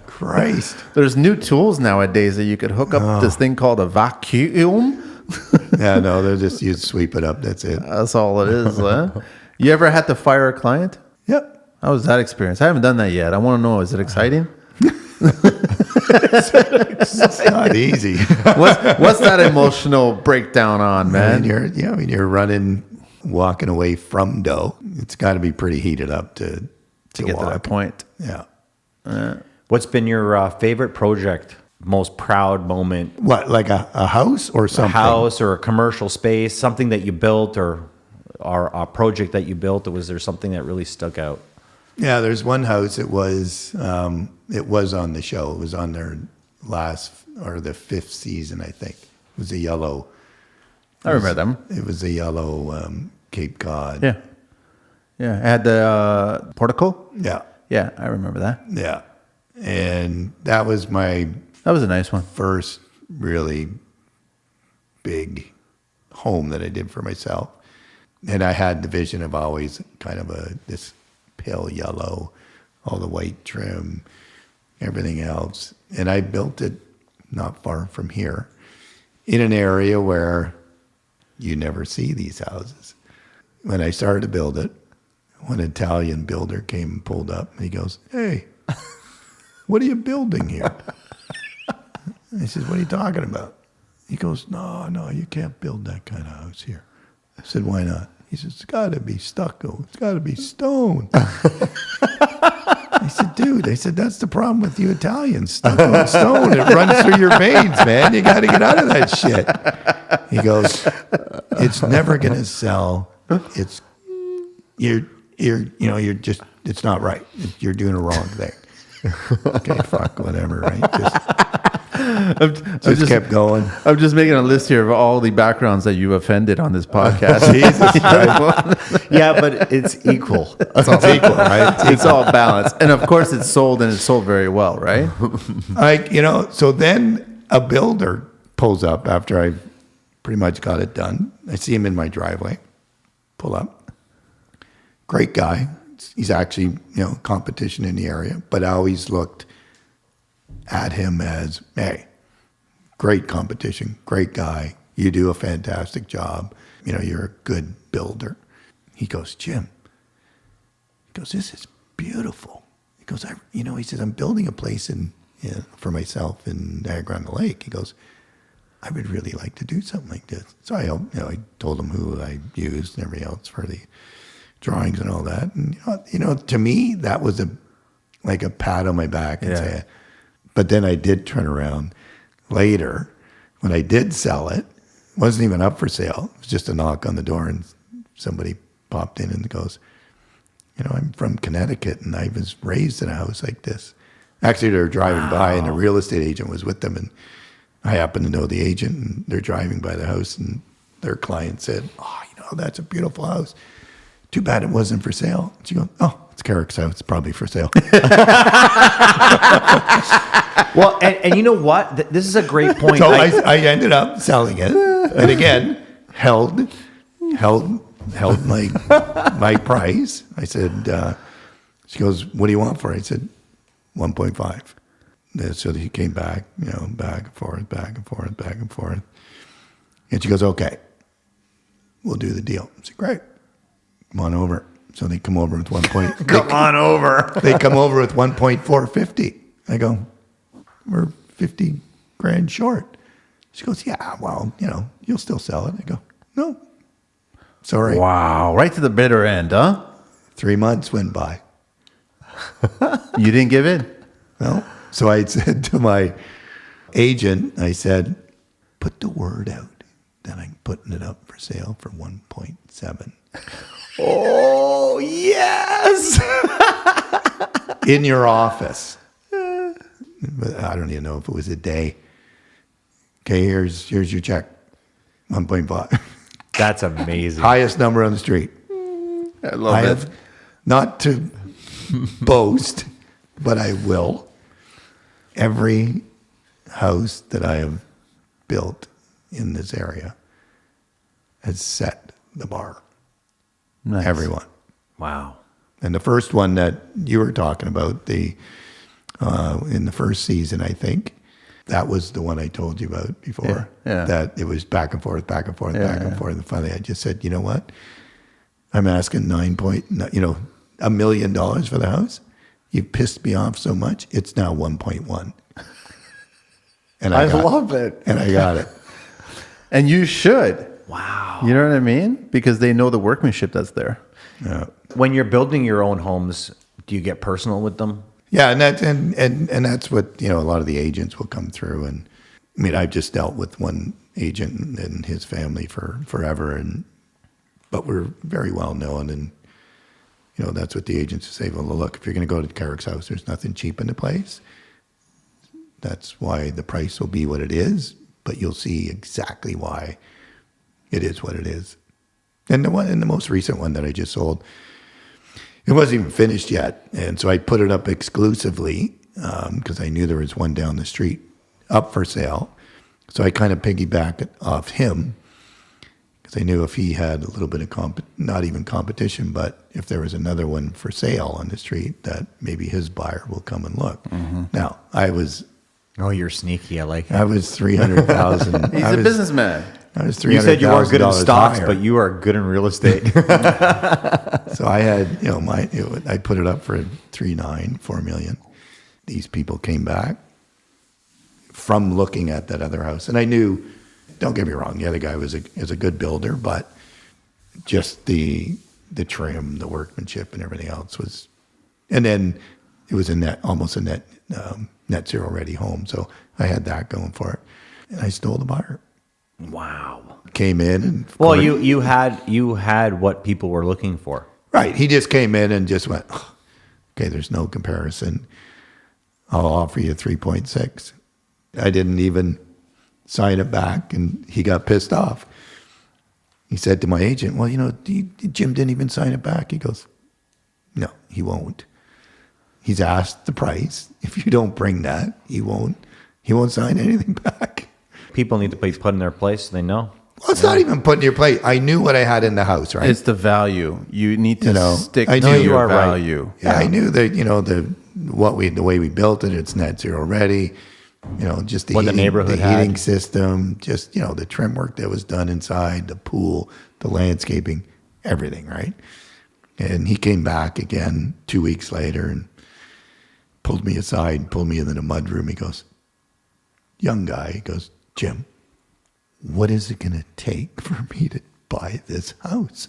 Christ, There's new tools nowadays that you could hook up this thing called a vacuum. yeah, no, they're just you sweep it up. That's it. That's all it is. You ever had to fire a client? Yep. How was that experience? I haven't done that yet. I want to know, is it exciting? It's not easy. What's that emotional breakdown on, Man, man? you're running, walking away from dough. It's got to be pretty heated up to To get to that point. Yeah. What's been your favorite project, most proud moment? What, like a house or A something? house or a commercial space, something that you built or a project that you built? Or was there something that really stuck out? Yeah, there's one house. It was on the show. It was on their last or the 5th season, I think. It was a yellow. I remember them. It was a yellow Cape Cod. Yeah. Yeah. I had the portico. Yeah. Yeah, I remember that. Yeah. And that was my That was a nice one. first really big home that I did for myself. And I had the vision of always kind of this pale yellow, all the white trim, everything else. And I built it not far from here in an area where you never see these houses. When I started to build it, one Italian builder came and pulled up and he goes, "Hey, what are you building here?" I said, "What are you talking about?" He goes, No, you can't build that kind of house here. I said, "Why not?" He says, "It's got to be stucco. It's got to be stone." I said, "Dude," I said, "that's the problem with you Italians. Stucco and stone. It runs through your veins, man. You got to get out of that shit." He goes, "It's never going to sell. It's it's not right. You're doing a wrong thing." Okay, fuck, whatever, right? Just kept going. I'm just making a list here of all the backgrounds that you've offended on this podcast. Jesus Christ. Yeah, but it's equal. It's equal, right? It's all balanced. And of course it's sold, and it's sold very well, right? So then a builder pulls up after I pretty much got it done. I see him in my driveway, pull up. Great guy. He's actually, competition in the area, but I always looked at him as, hey, great competition, great guy. You do a fantastic job. You're a good builder. He goes, Jim, this is beautiful. He goes, he says, I'm building a place for myself in Niagara-on-the-Lake. He goes, I would really like to do something like this. So I told him who I used and everything else for the drawings and all that. And, to me, that was like a pat on my back and say, but then I did turn around later when I did sell it. It wasn't even up for sale. It was just a knock on the door, and somebody popped in and goes, I'm from Connecticut and I was raised in a house like this. Actually, they were driving by and the real estate agent was with them, and I happen to know the agent, and they're driving by the house, and their client said, that's a beautiful house. Too bad it wasn't for sale. She goes, it's Caruk's house. It's probably for sale. Well, and you know what? This is a great point. So I ended up selling it, and again, held my price. I said, she goes, what do you want for it? I said, 1.5. So he came back, back and forth, back and forth, back and forth. And she goes, okay, we'll do the deal. I said, great. Come on over. So they come over with 1 point. Come on over. They come over with 1.450. I go, we're 50 grand short. She goes, yeah, well, you'll still sell it. I go, no. Sorry. Wow. Right to the bitter end, huh? 3 months went by. You didn't give in? No. So I said to my agent, I said, put the word out that I'm putting it up for sale for 1.7. Oh, yes. In your office. I don't even know if it was a day. Okay, here's your check. 1.5. That's amazing. Highest number on the street. I love it. Not to boast, but I will. Every house that I have built in this area has set the bar. Nice. Everyone. Wow. And the first one that you were talking about, in the first season, I think, that was the one I told you about before. Yeah. That it was back and forth, back and forth, back and forth. And finally I just said, you know what? I'm asking $1 million for the house. You pissed me off so much, it's now 1.1. And I love it. And I got it. And you should. Wow. You know what I mean? Because they know the workmanship that's there. Yeah. When you're building your own homes, do you get personal with them? Yeah, and that's what, a lot of the agents will come through. And I mean, I've just dealt with one agent and his family for forever, but we're very well known, and that's what the agents say. Well, look, if you're going to go to Caruk's house, there's nothing cheap in the place. That's why the price will be what it is, but you'll see exactly why it is what it is. And the most recent one that I just sold, it wasn't even finished yet, and so I put it up exclusively because I knew there was one down the street up for sale. So I kind of piggybacked it off him because I knew if he had a little bit of not even competition, but if there was another one for sale on the street, that maybe his buyer will come and look. Mm-hmm. Now Oh, you're sneaky. I like it. I was 300,000. He's a businessman. I was $300,000. You said you weren't good in stocks, higher. but you are good in real estate. So I had, I put it up for 4 million. These people came back from looking at that other house, and I knew. Don't get me wrong, the other guy is a good builder, but just the trim, the workmanship, and everything else was. And then it was almost a net zero ready home, so I had that going for it, and I stole the buyer. Wow. Came in and you had what people were looking for. Right. He just came in and just went, okay, there's no comparison. I'll offer you 3.6. I didn't even sign it back, and he got pissed off. He said to my agent, well, Jim didn't even sign it back. He goes, no, he won't. He's asked the price. If you don't bring that, he won't sign anything back. People need to be put in their place so they know. Well, it's not even put in your plate. I knew what I had in the house, right? It's the value. You need to stick I to knew your you are right. value. Yeah, I knew that, the way we built it, it's net zero ready. Just the What the heating, neighborhood the had. heating system, just, the trim work that was done inside, the pool, the landscaping, everything, right? And he came back again 2 weeks later and pulled me aside, pulled me into the mudroom. He goes, young guy, he goes, Jim, what is it going to take for me to buy this house?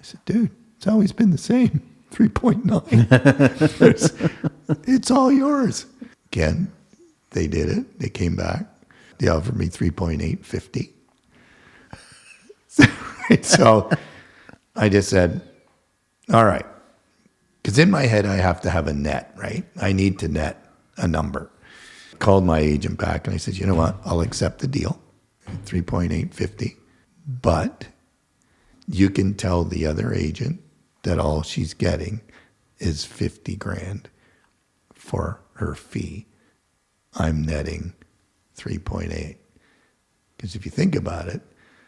I said, dude, it's always been the same, 3.9. It's all yours. Again, they did it. They came back. They offered me 3.850. So I just said, all right. Because in my head, I have to have a net, right? I need to net a number. Called my agent back and I said, you know what? I'll accept the deal, 3.850. But you can tell the other agent that all she's getting is 50 grand for her fee. I'm netting 3.8. Because if you think about it,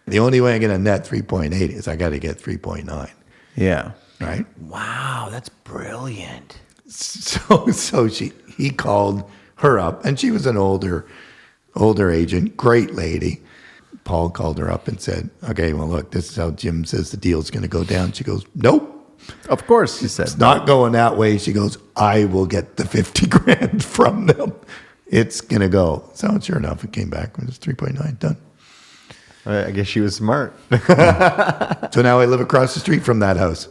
the only way I'm going to net 3.8 is I got to get 3.9. Yeah. Right? Wow, that's brilliant. So he called her up, and she was an older agent, great lady. Paul called her up and said, okay, well, look, this is how Jim says the deal's going to go down. She goes, nope. Of course, he said. It's not going that way. She goes, I will get the 50 grand from them. It's going to go. So sure enough, it came back. It was 3.9 done. I guess she was smart. So now I live across the street from that house.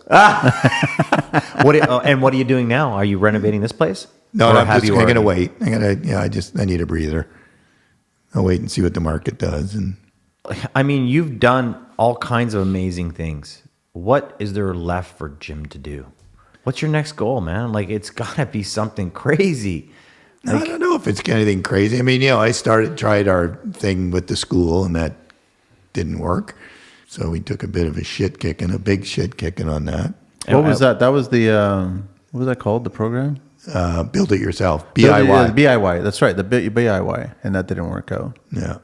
And what are you doing now? Are you renovating this place? No, Or I'm have just you going to already? wait. I need a breather. I'll wait and see what the market does. And I mean, you've done all kinds of amazing things. What is there left for Jim to do? What's your next goal, man? Like, it's got to be something crazy. I don't know if it's anything crazy. I mean, I tried our thing with the school, and that didn't work. So we took a bit of a big shit kicking on that. What was that? That was the, what was that called, the program? Build it yourself, DIY. DIY, that's right, the DIY, and that didn't work out. Yeah.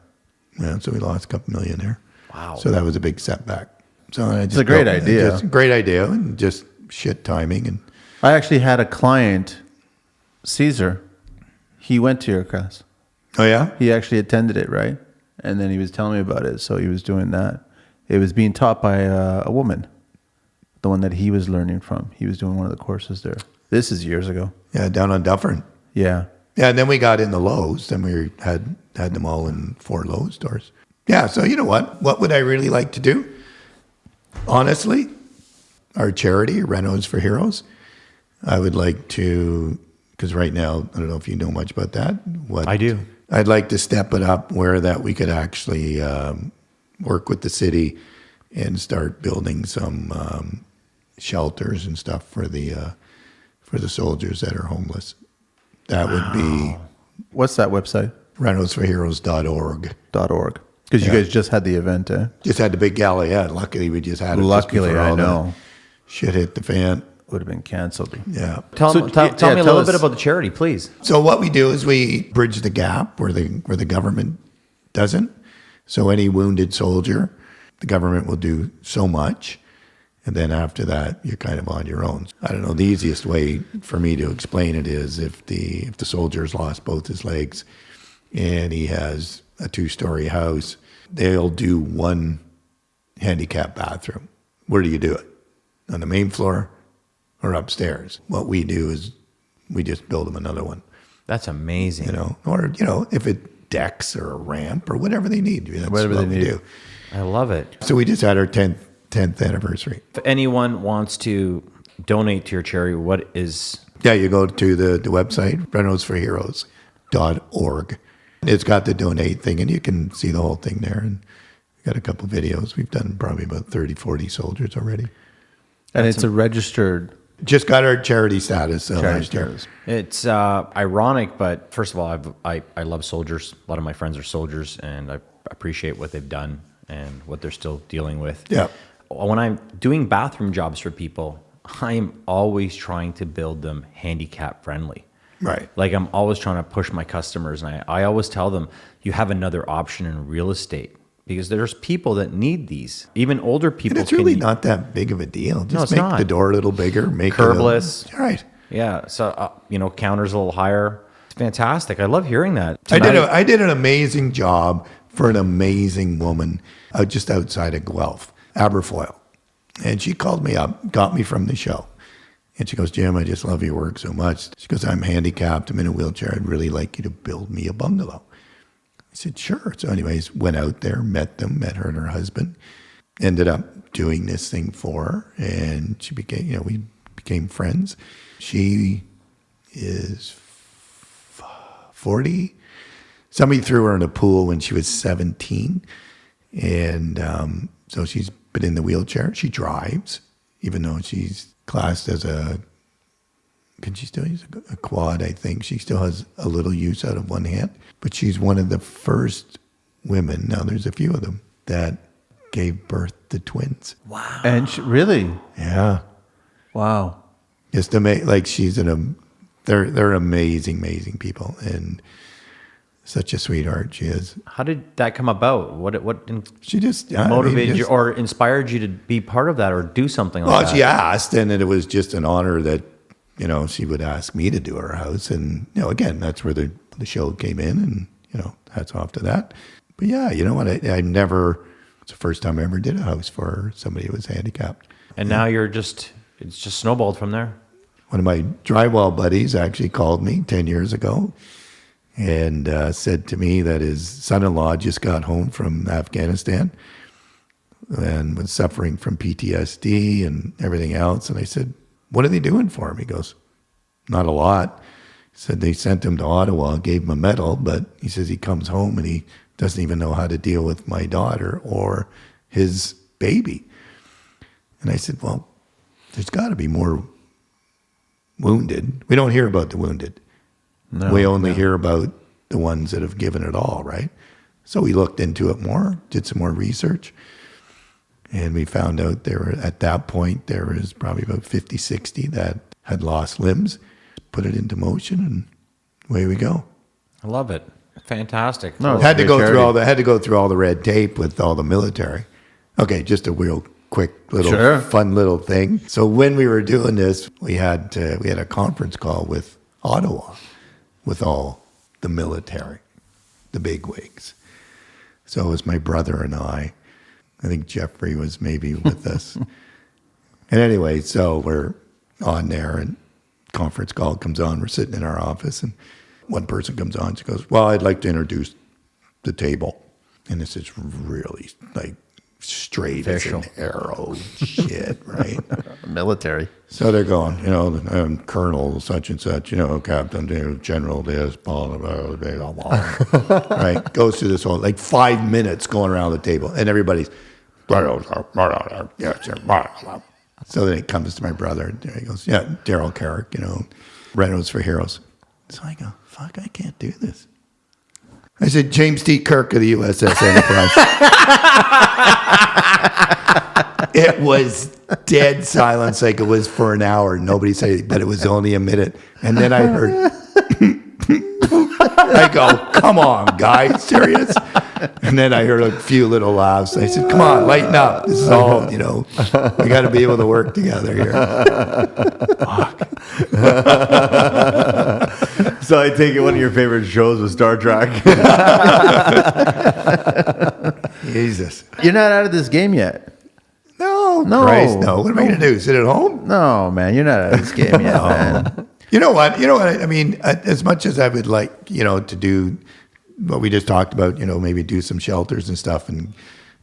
So we lost a couple million there. Wow. So that was a big setback. So It's a great idea. Just a great idea, and just shit timing. And I actually had a client, Caesar. He went to your class. oh yeah, He actually attended it, right? And then he was telling me about it. So he was doing that. It was being taught by a woman, the one that he was learning from. He was doing one of the courses there. This is years ago. yeah, down on Dufferin. Yeah. Yeah, and then we got into Lowe's. Then we had them all in 4 Lowe's stores. Yeah, so you know what? What would I really like to do? Honestly, our charity, Renos for Heroes, I would like to, because right now, I don't know if you know much about that. I do. I'd like to step it up where that we could actually work with the city and start building some shelters and stuff for the soldiers that are homeless. That would be What's that website? renosforheroes.org. .org. Because you guys just had the event, eh? Just had the big gala, yeah. Luckily, we just had it. Luckily, just before I all the know. shit hit the fan. Would have been canceled. Yeah. Tell So, me a tell little us- bit about the charity, please. So what we do is we bridge the gap where the government doesn't. So any wounded soldier, the government will do so much, and then after that, you're kind of on your own. I don't know. The easiest way for me to explain it is if the soldier's lost both his legs, and he has a 2-story house, they'll do one handicap bathroom. Where do you do it? On the main floor or upstairs? What we do is we just build them another one. That's amazing. Or if it decks or a ramp or whatever they need. That's Whatever what they we need. do. I love it. So we just had our 10th anniversary. If anyone wants to donate to your charity, what is... Yeah, you go to the website, renosforheroes.org. It's got the donate thing, and you can see the whole thing there. And we got a couple videos. We've done probably about 30, 40 soldiers already. And it's a registered just got our charity status Charity last year. status. It's ironic, but first of all, I love soldiers. A lot of my friends are soldiers, and I appreciate what they've done and what they're still dealing with. Yeah. When I'm doing bathroom jobs for people, I'm always trying to build them handicap friendly. Right. Like I'm always trying to push my customers, and I always tell them, you have another option in real estate. Because there's people that need these. Even older people. And it's really not that big of a deal. Just it's make not. the door a little bigger. Make Curbless. it right. Yeah. So, counters a little higher. It's fantastic. I love hearing that. I did an amazing job for an amazing woman just outside of Guelph, Aberfoyle. And she called me up, got me from the show. And she goes, Jim, I just love your work so much. She goes, I'm handicapped. I'm in a wheelchair. I'd really like you to build me a bungalow. I said, sure. So anyways, went out there, met her and her husband, ended up doing this thing for her. And she became, we became friends. She is 40. Somebody threw her in a pool when she was 17. And so she's been in the wheelchair. She drives, even though she's classed as can she still use a quad, I think. She still has a little use out of one hand. But she's one of the first women, now there's a few of them, that gave birth to twins. Wow. And really? Yeah. Wow. Just like they're amazing, amazing people. And such a sweetheart she is. How did that come about? What She just motivated you or inspired you to be part of that or do something like that? Well, she asked, and it was just an honor that, she would ask me to do her house. And, again, that's where the show came in, and, hats off to that. But yeah, you know what? It's the first time I ever did a house for somebody who was handicapped. And now it's just snowballed from there. One of my drywall buddies actually called me 10 years ago and said to me that his son-in-law just got home from Afghanistan and was suffering from PTSD and everything else. And I said, what are they doing for him? He goes, not a lot. He said they sent him to Ottawa, gave him a medal, but he says he comes home and he doesn't even know how to deal with my daughter or his baby. And I said, well, there's got to be more wounded. We don't hear about the wounded. No, we only hear about the ones that have given it all, right? So we looked into it more, did some more research, and we found out at that point, there was probably about 50, 60 that had lost limbs, put it into motion, and away we go. I love it. Fantastic. No, Had to great go charity. through all the red tape with all the military. Okay, just a real quick little fun little thing. So when we were doing this, we had a conference call with Ottawa, with all the military, the bigwigs. So it was my brother and I. I think Jeffrey was maybe with us. And anyway, so we're on there, and conference call comes on. We're sitting in our office, and one person comes on. She goes, well, I'd like to introduce the table. And this is really like straight as an arrow shit, right? Military. So they're going, Colonel such and such, Captain, General this, blah, blah, blah, blah, right? Goes through this whole, 5 minutes going around the table, and everybody's, so then it comes to my brother, and he goes, yeah, Daryl Caruk, Renos for Heroes. So I go, fuck, I can't do this. I said, James T. Kirk of the USS Enterprise. It was dead silence like it was for an hour. Nobody said it, but it was only a minute. And then I heard, I go, come on, guys, serious? And then I heard a few little laughs. I said, come on, lighten up. This is all, we got to be able to work together here. Fuck. So I take it one of your favorite shows was Star Trek. Jesus. You're not out of this game yet. No. Christ, no. What am I going to do? Sit at home? No, man, you're not out of this game yet, man. You know what? I mean, as much as I would like, to do what we just talked about, maybe do some shelters and stuff and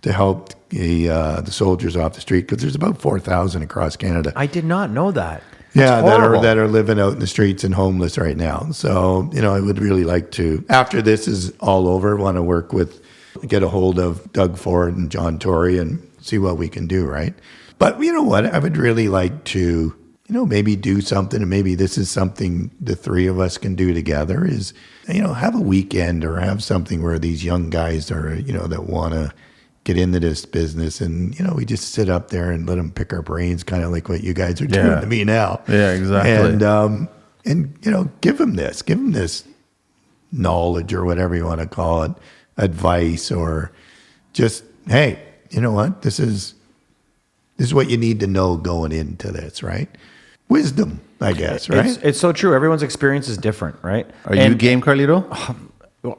to help the soldiers off the street, because there's about 4,000 across Canada. I did not know that. Yeah, that are living out in the streets and homeless right now. So, I would really like to, after this is all over, want to get a hold of Doug Ford and John Tory and see what we can do, right? But you know what? I would really like to, maybe do something, and maybe this is something the three of us can do together is, have a weekend or have something where these young guys are, that want to get into this business, and, we just sit up there and let them pick our brains, kind of like what you guys are doing to me now. Yeah, exactly. And give them this knowledge or whatever you want to call it, advice, or just, hey, you know what? This is what you need to know going into this, right? Wisdom, I guess, right? It's so true. Everyone's experience is different, right? Are you game, Carlito?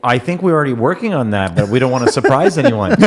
I think we're already working on that, but we don't want to surprise anyone. And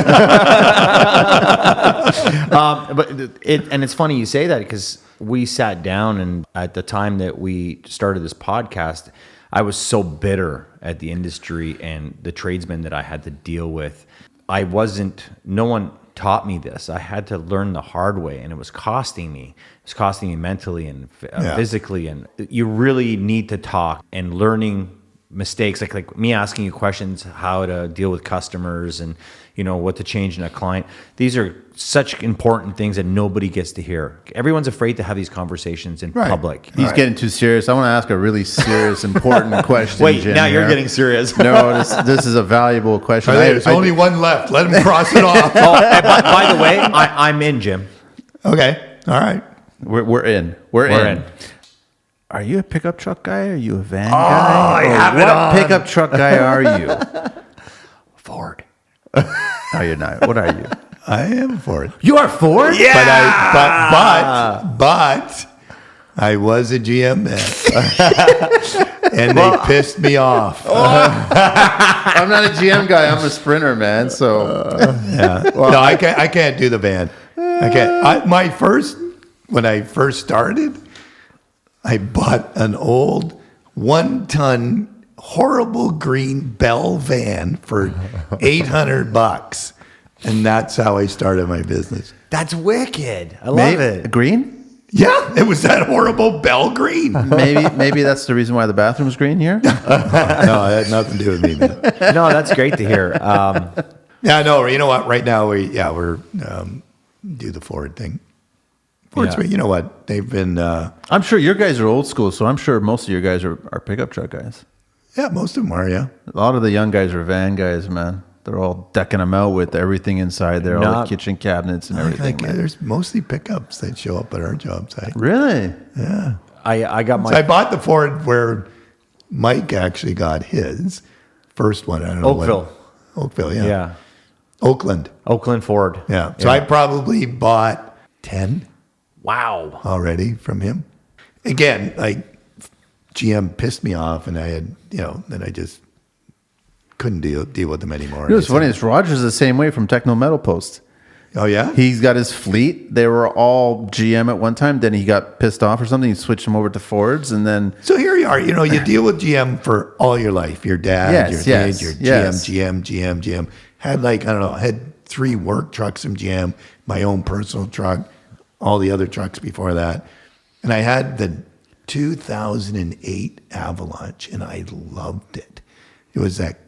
it's funny you say that, because we sat down, and at the time that we started this podcast, I was so bitter at the industry and the tradesmen that I had to deal with. No one taught me this. I had to learn the hard way, and it was costing me. It was costing me mentally and physically. And you really need to talk, and learning mistakes, like me asking you questions, how to deal with customers, and what to change in a client. These are such important things that nobody gets to hear. Everyone's afraid to have these conversations in public. He's getting too serious. I want to ask a really serious, important question. Wait, Jim, now you're getting serious. No, this is a valuable question. There's only one left. Let him cross it off. By the way, I'm in, Jim. Okay. All right. We're in. We're in. Are you a pickup truck guy? Are you a van guy? I have it what on. pickup truck guy are you? Ford. No, you're not. What are you? I am for it. You are Ford? Yeah. But I was a GM man. And they pissed me off. I'm not a GM guy. I'm a sprinter, man. So yeah. Well, no, I can't do the van. I can't. When I first started, I bought an old 1-ton horrible green Bell van for $800, and that's how I started my business. That's wicked. I love it. Green? Yeah, it was that horrible Bell green. Maybe that's the reason why the bathroom's green here. No, it had nothing to do with me, man. No, that's great to hear. Yeah, no, you know what? Right now we're do the Ford thing. Ford's, you know what? They've been. I'm sure your guys are old school, so I'm sure most of your guys are pickup truck guys. Yeah, most of them are. Yeah, a lot of the young guys are van guys, man. They're all decking them out with everything inside there, all the kitchen cabinets and everything. There's mostly pickups that show up at our job site. Really? Yeah. I got my. So I bought the Ford where Mike actually got his first one. I don't know. Oakville, yeah. Yeah. Oakland Ford. Yeah. So I probably bought 10. Wow. Already from him. Again, like GM pissed me off, and I had, then I just couldn't deal with them anymore. What's funny is Roger's the same way from Techno Metal Post. Oh, yeah? He's got his fleet. They were all GM at one time. Then he got pissed off or something. He switched them over to Fords, and then... So here you are. You deal with GM for all your life. Your dad, your GM. Had 3 work trucks from GM, my own personal truck, all the other trucks before that. And I had the 2008 Avalanche, and I loved it. It was that,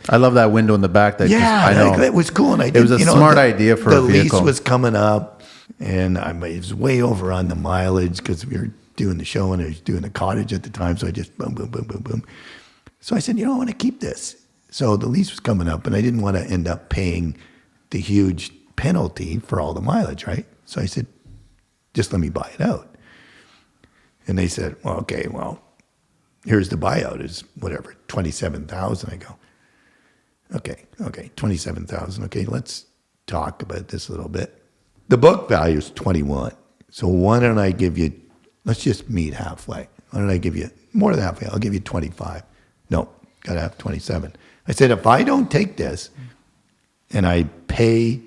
I love that window in the back. I know. That was cool. And it was a smart idea for a vehicle. The lease was coming up, and it was way over on the mileage because we were doing the show, and I was doing the cottage at the time. So I just boom, boom, boom, boom, boom. So I said, I want to keep this. So the lease was coming up, and I didn't want to end up paying the huge penalty for all the mileage, right? So I said, just let me buy it out. And they said, here's the buyout is whatever, $27,000. I go, okay, $27,000. Okay, let's talk about this a little bit. The book value is 21. So why don't I give you, let's just meet halfway. Why don't I give you more than halfway? I'll give you 25. No, got to have 27. I said, if I don't take this and I pay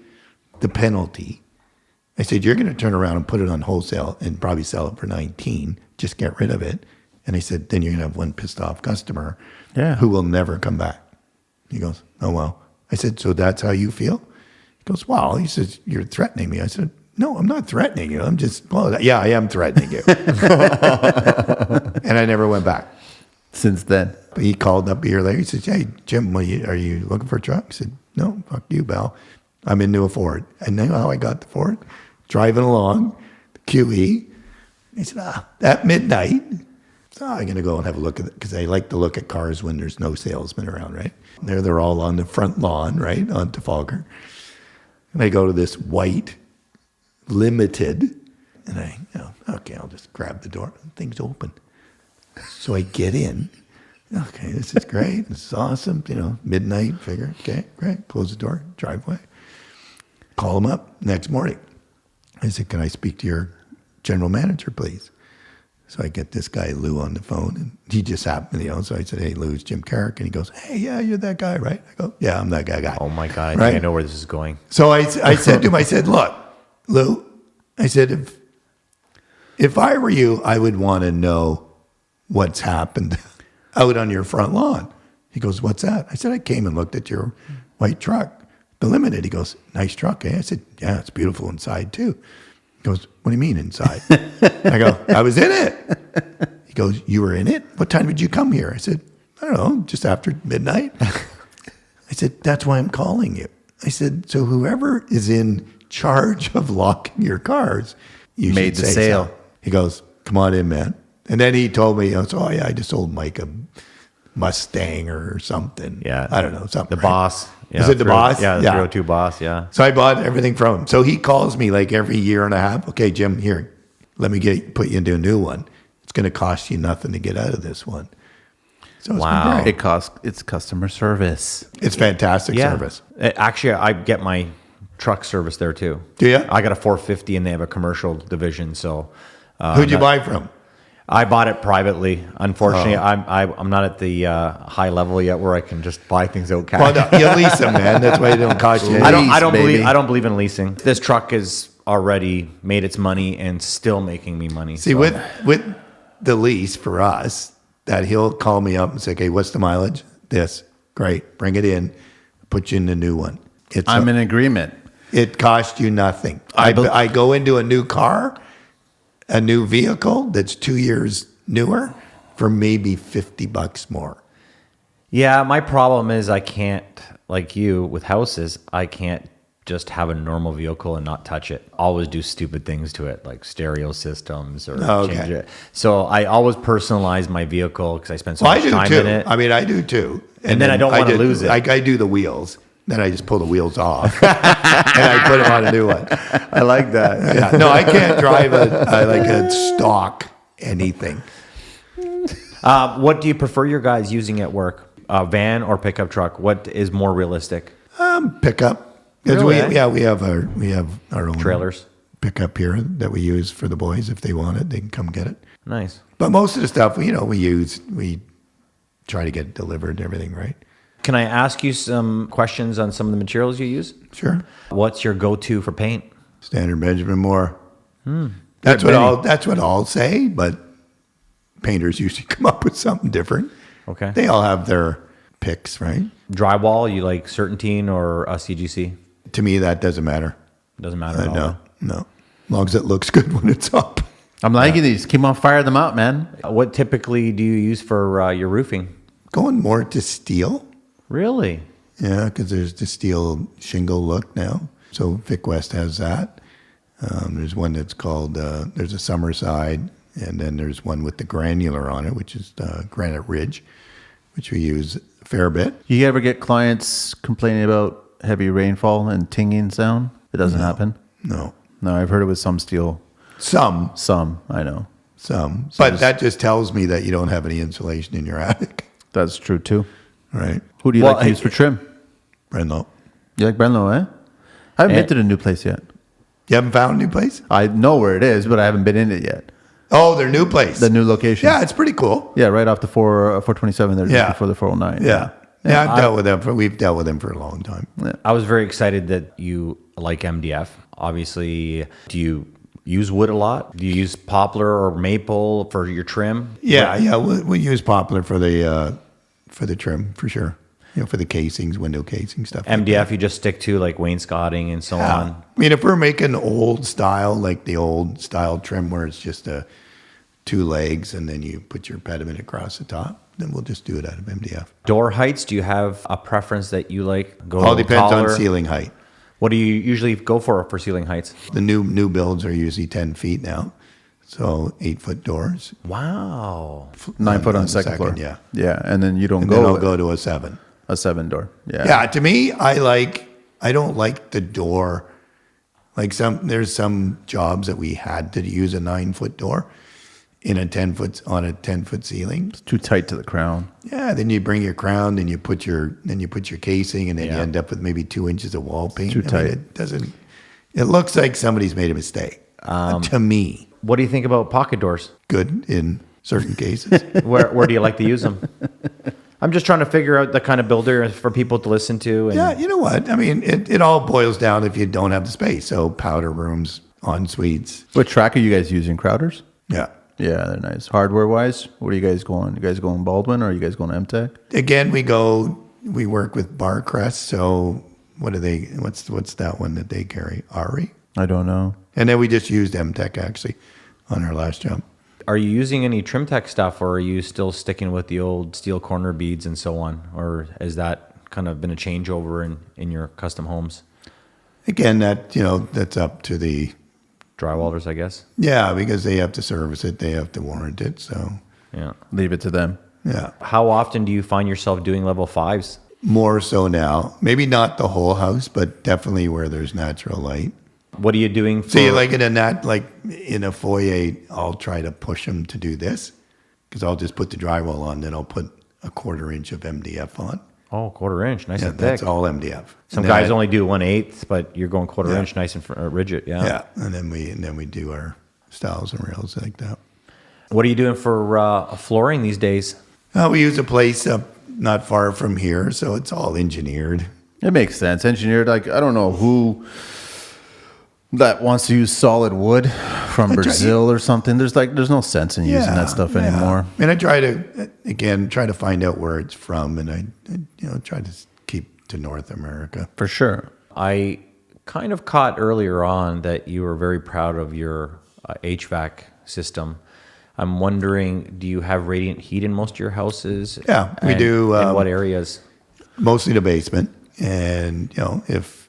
the penalty, I said, you're going to turn around and put it on wholesale and probably sell it for 19. Just get rid of it. And I said, then you're going to have one pissed off customer who will never come back. He goes, oh, well. I said, so that's how you feel? He goes, well, he says, you're threatening me. I said, no, I'm not threatening you. I'm just, yeah, I am threatening you. And I never went back. Since then. But he called up a year later. He says, hey, Jim, are you looking for a truck? I said, no, fuck you, Bal. I'm into a Ford. And you know how I got the Ford? Driving along, the QE, He said, at midnight, so I'm going to go and have a look at it because I like to look at cars when there's no salesman around, right? They're all on the front lawn, right, on Trafalgar. And I go to this white Limited, and okay, I'll just grab the door. Thing's open. So I get in. Okay, this is great. This is awesome. Midnight, figure. Okay, great. Close the door, driveway. Call him up next morning. I said, can I speak to your general manager, please? So I get this guy, Lou, on the phone, and he just happened, so I said, hey, Lou, it's Jim Caruk. And he goes, hey, yeah, you're that guy, right? I go, yeah, I'm that guy. Oh, my God. Right? I know where this is going. So I said to him, I said, look, Lou, I said, if I were you, I would want to know what's happened out on your front lawn. He goes, what's that? I said, I came and looked at your white truck, the Limited. He goes, nice truck, eh? I said, yeah, it's beautiful inside too. He goes, what do you mean inside? I go, I was in it. He goes, you were in it? What time did you come here? I said, I don't know, just after midnight. I said, that's why I'm calling you. I said, so whoever is in charge of locking your cars, you Made should the say sale. so. He goes, come on in, man. And then he told me, oh yeah, I just sold Mike a Mustang or something. Yeah. I don't know, something. The right? Boss. Yeah, Is it the Boss? Yeah, the 302 Boss, yeah. So I bought everything from him. So he calls me like every year and a half. Okay, Jim, here, let me put you into a new one. It's going to cost you nothing to get out of this one. So it's been great. It's customer service. It's fantastic service. Actually, I get my truck service there too. Do you? I got a 450 and they have a commercial division. So Who'd you buy from? I bought it privately. Unfortunately, I'm not at the high level yet where I can just buy things out cash. Well, no, you lease them, man. That's why it don't cost you. I don't baby. believe in leasing. This truck has already made its money and still making me money. See, so. with the lease for us, that he'll call me up and say, okay, what's the mileage? This. Great. Bring it in. Put you in the new one. I'm in agreement. It costs you nothing. I go into a new car, a new vehicle that's 2 years newer for maybe $50 more. Yeah, my problem is I can't, like you with houses, I can't just have a normal vehicle and not touch it. Always do stupid things to it, like stereo systems or change it. So I always personalize my vehicle because I spend so much time in it. I mean, I do too. And then I don't want to lose it. I do the wheels. Then I just pull the wheels off and I put them on a new one. I like that. Yeah. No, I can't drive a stock anything. What do you prefer your guys using at work? A van or pickup truck? What is more realistic? Pickup. 'Cause Really? we have our own Trailers. pickup here that we use for the boys. If they want it, they can come get it. Nice. But most of the stuff we try to get it delivered and everything, right? Can I ask you some questions on some of the materials you use? Sure. What's your go-to for paint? Standard Benjamin Moore. That's what I'll say, but painters usually come up with something different. Okay. They all have their picks, right? Drywall, you like Certainteen or a CGC? To me, that doesn't matter. Doesn't matter at all. No. As long as it looks good when it's up. I'm liking these. Keep on fire them out, man. What typically do you use for your roofing? Going more to steel. Really? Yeah, because there's the steel shingle look now. So Vic West has that. There's one that's called, there's a Summerside, and then there's one with the granular on it, which is Granite Ridge, which we use a fair bit. You ever get clients complaining about heavy rainfall and tinging sound? It doesn't happen. No. No, I've heard it with some steel. Some. I know. Some. But that just tells me that you don't have any insulation in your attic, That's true too. right? Who do you like to use for trim? Brenlo. You like Brenlo, eh? I haven't been to the new place yet. You haven't found a new place? I know where it is, but I haven't been in it yet. Oh, their new place. The new location. Yeah, it's pretty cool. Yeah, right off the 427 there, Yeah. before the 409. Yeah. Yeah, we've dealt with them for a long time. I was very excited that you like MDF. Obviously, do you use wood a lot? Do you use poplar or maple for your trim? Yeah, we use poplar for the trim for sure. For the casings, window casing stuff. MDF, you just stick to like wainscoting and so on. I mean, if we're making old style, like the old style trim where it's just two legs and then you put your pediment across the top, then we'll just do it out of MDF. Door heights, do you have a preference that you like? Go All depends taller? on ceiling height. What do you usually go for ceiling heights? The new builds are usually 10 feet now. So 8-foot doors. Wow. 9 foot on the the second floor. yeah. Yeah. And then you don't And go, then I'll go to a 7. a 7 door. Yeah. Yeah, to me, I don't like the door. Like there's some jobs that we had to use a 9-foot door in a 10-foot ceiling. It's too tight to the crown. Yeah, then you bring your crown, then you put your casing, and then you Yeah. end up with maybe 2 inches of wall paint. too tight. It looks like somebody's made a mistake. To me, What do you think about pocket doors? good in certain cases. Where do you like to use them? I'm just trying to figure out the kind of builder for people to listen to. And Yeah, you know what? I mean, it all boils down if you don't have the space. So powder rooms, en suites. What track are you guys using? Crowders? Yeah. Yeah, they're nice. Hardware wise, what are you guys going? You guys going Baldwin or are you guys going MTech? Again, we work with Barcrest. So what's that one that they carry? Ari? I don't know. And then we just used MTech actually on our last job. Are you using any trim tech stuff, or are you still sticking with the old steel corner beads and so on? Or has that kind of been a changeover in your custom homes? Again, that's up to the Drywallers, I guess. yeah, because they have to service it, they have to warrant it. So Yeah. Leave it to them. yeah, How often do you find yourself doing level 5s? more so now. Maybe not the whole house, but definitely where there's natural light. What are you doing for... See, like in a foyer, I'll try to push them to do this because I'll just put the drywall on, then I'll put a 1/4 inch of MDF on. Oh, 1/4 inch, nice Yeah, and thick. that's all MDF. Some And then guys only do 1/8, but you're going 1/4 Yeah. inch, nice and rigid. Yeah. Yeah, and then we do our stiles and rails like that. What are you doing for flooring these days? We use a place up not far from here, so it's all engineered. It makes sense. Engineered, like, I don't know who that wants to use solid wood from Brazil or something. There's no sense in using that stuff anymore. And I try to find out where it's from, and I try to keep to North America. For sure. I kind of caught earlier on that you were very proud of your HVAC system. I'm wondering, do you have radiant heat in most of your houses? Yeah, we And do, In what areas? Mostly the basement, and if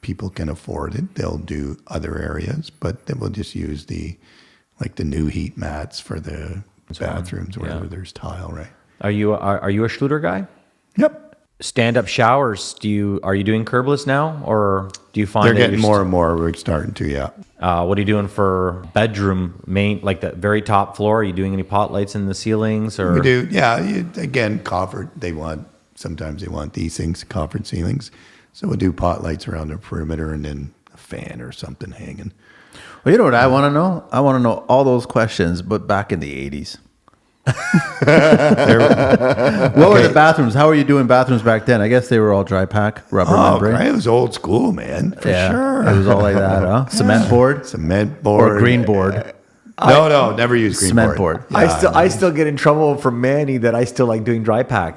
people can afford it, they'll do other areas, but then we'll just use the new heat mats for the bathrooms wherever there's tile, right? Are you a Schluter guy? Yep. Stand-up showers. Are you doing curbless now, or do you find They're that getting you're more and more. We're starting to, yeah. What are you doing for bedroom like the very top floor? Are you doing any pot lights in the ceilings, or We do, yeah. Again, coffered. Sometimes they want these things, coffered ceilings. So we'll do pot lights around the perimeter and then a fan or something hanging. Well, you know what I want to know? I want to know all those questions, but back in the 80s. What were the bathrooms? How were you doing bathrooms back then? I guess they were all dry pack, rubber membrane. Great. It was old school, man, for sure. It was all like that, huh? Cement board Cement board. or green board? No, never used green Cement board. Yeah, I still get in trouble from Manny that I still like doing dry pack.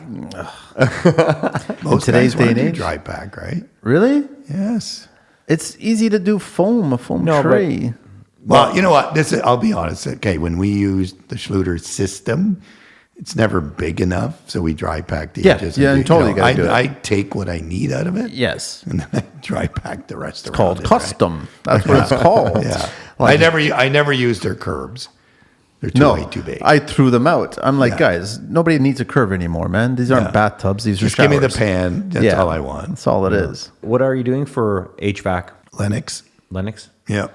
most today's guys day wanna and do age? dry pack, right? Really? Yes. It's easy to do a foam No, but- tray. Well, you know what? I'll be honest. Okay, when we used the Schluter system, it's never big enough, so we dry pack the Yeah, edges. yeah, you totally gotta do it. I take what I need out of it, Yes. and then I dry pack the rest. It's called custom. That's what it's called. Yeah, I never used their curbs. They're way too big. I threw them out. I'm like, guys, nobody needs a curve anymore, man. These aren't bathtubs. These Just are give showers. me the pan. That's all I want. That's all it is. What are you doing for HVAC? Lennox. Lennox? Yeah,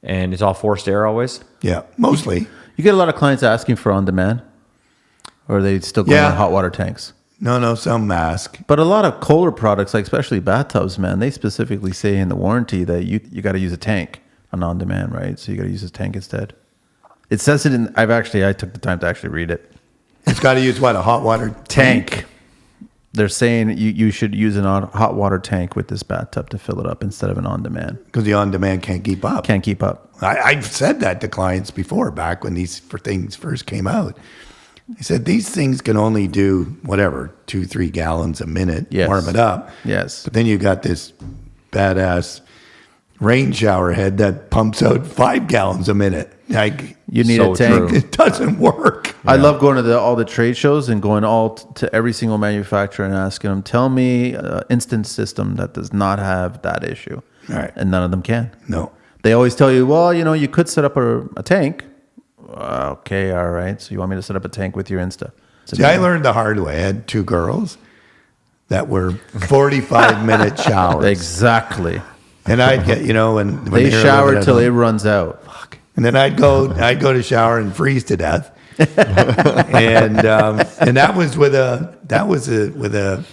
And it's all forced air always? yeah, mostly. You get a lot of clients asking for on demand, or are they still going on hot water tanks? No, some mask. But a lot of Kohler products, like especially bathtubs, man, they specifically say in the warranty that you got to use a tank on demand, right? So you got to use a tank instead. It says it in. I took the time to actually read it. It's got to use what, a hot water tank? They're saying you should use a hot water tank with this bathtub to fill it up instead of an on demand. Because the on demand can't keep up. Can't keep up. I've said that to clients before, back when these things first came out. I said, these things can only do whatever, 2-3 gallons a minute, Yes. warm it up. Yes. But then you got this badass rain shower head that pumps out 5 gallons a minute. Like, You need So a tank. true. it doesn't work. I love going to all the trade shows and going to every single manufacturer and asking them, tell me an instant system that does not have that issue. Right. And none of them can. No. They always tell you, well, you could set up a tank, Okay, all right. So you want me to set up a tank with your Insta? See, I learned the hard way. I had 2 girls that were 45-minute showers. Exactly. And I'd get, when They were shower living at till home. it runs out. And then I'd go to shower and freeze to death. and that was with a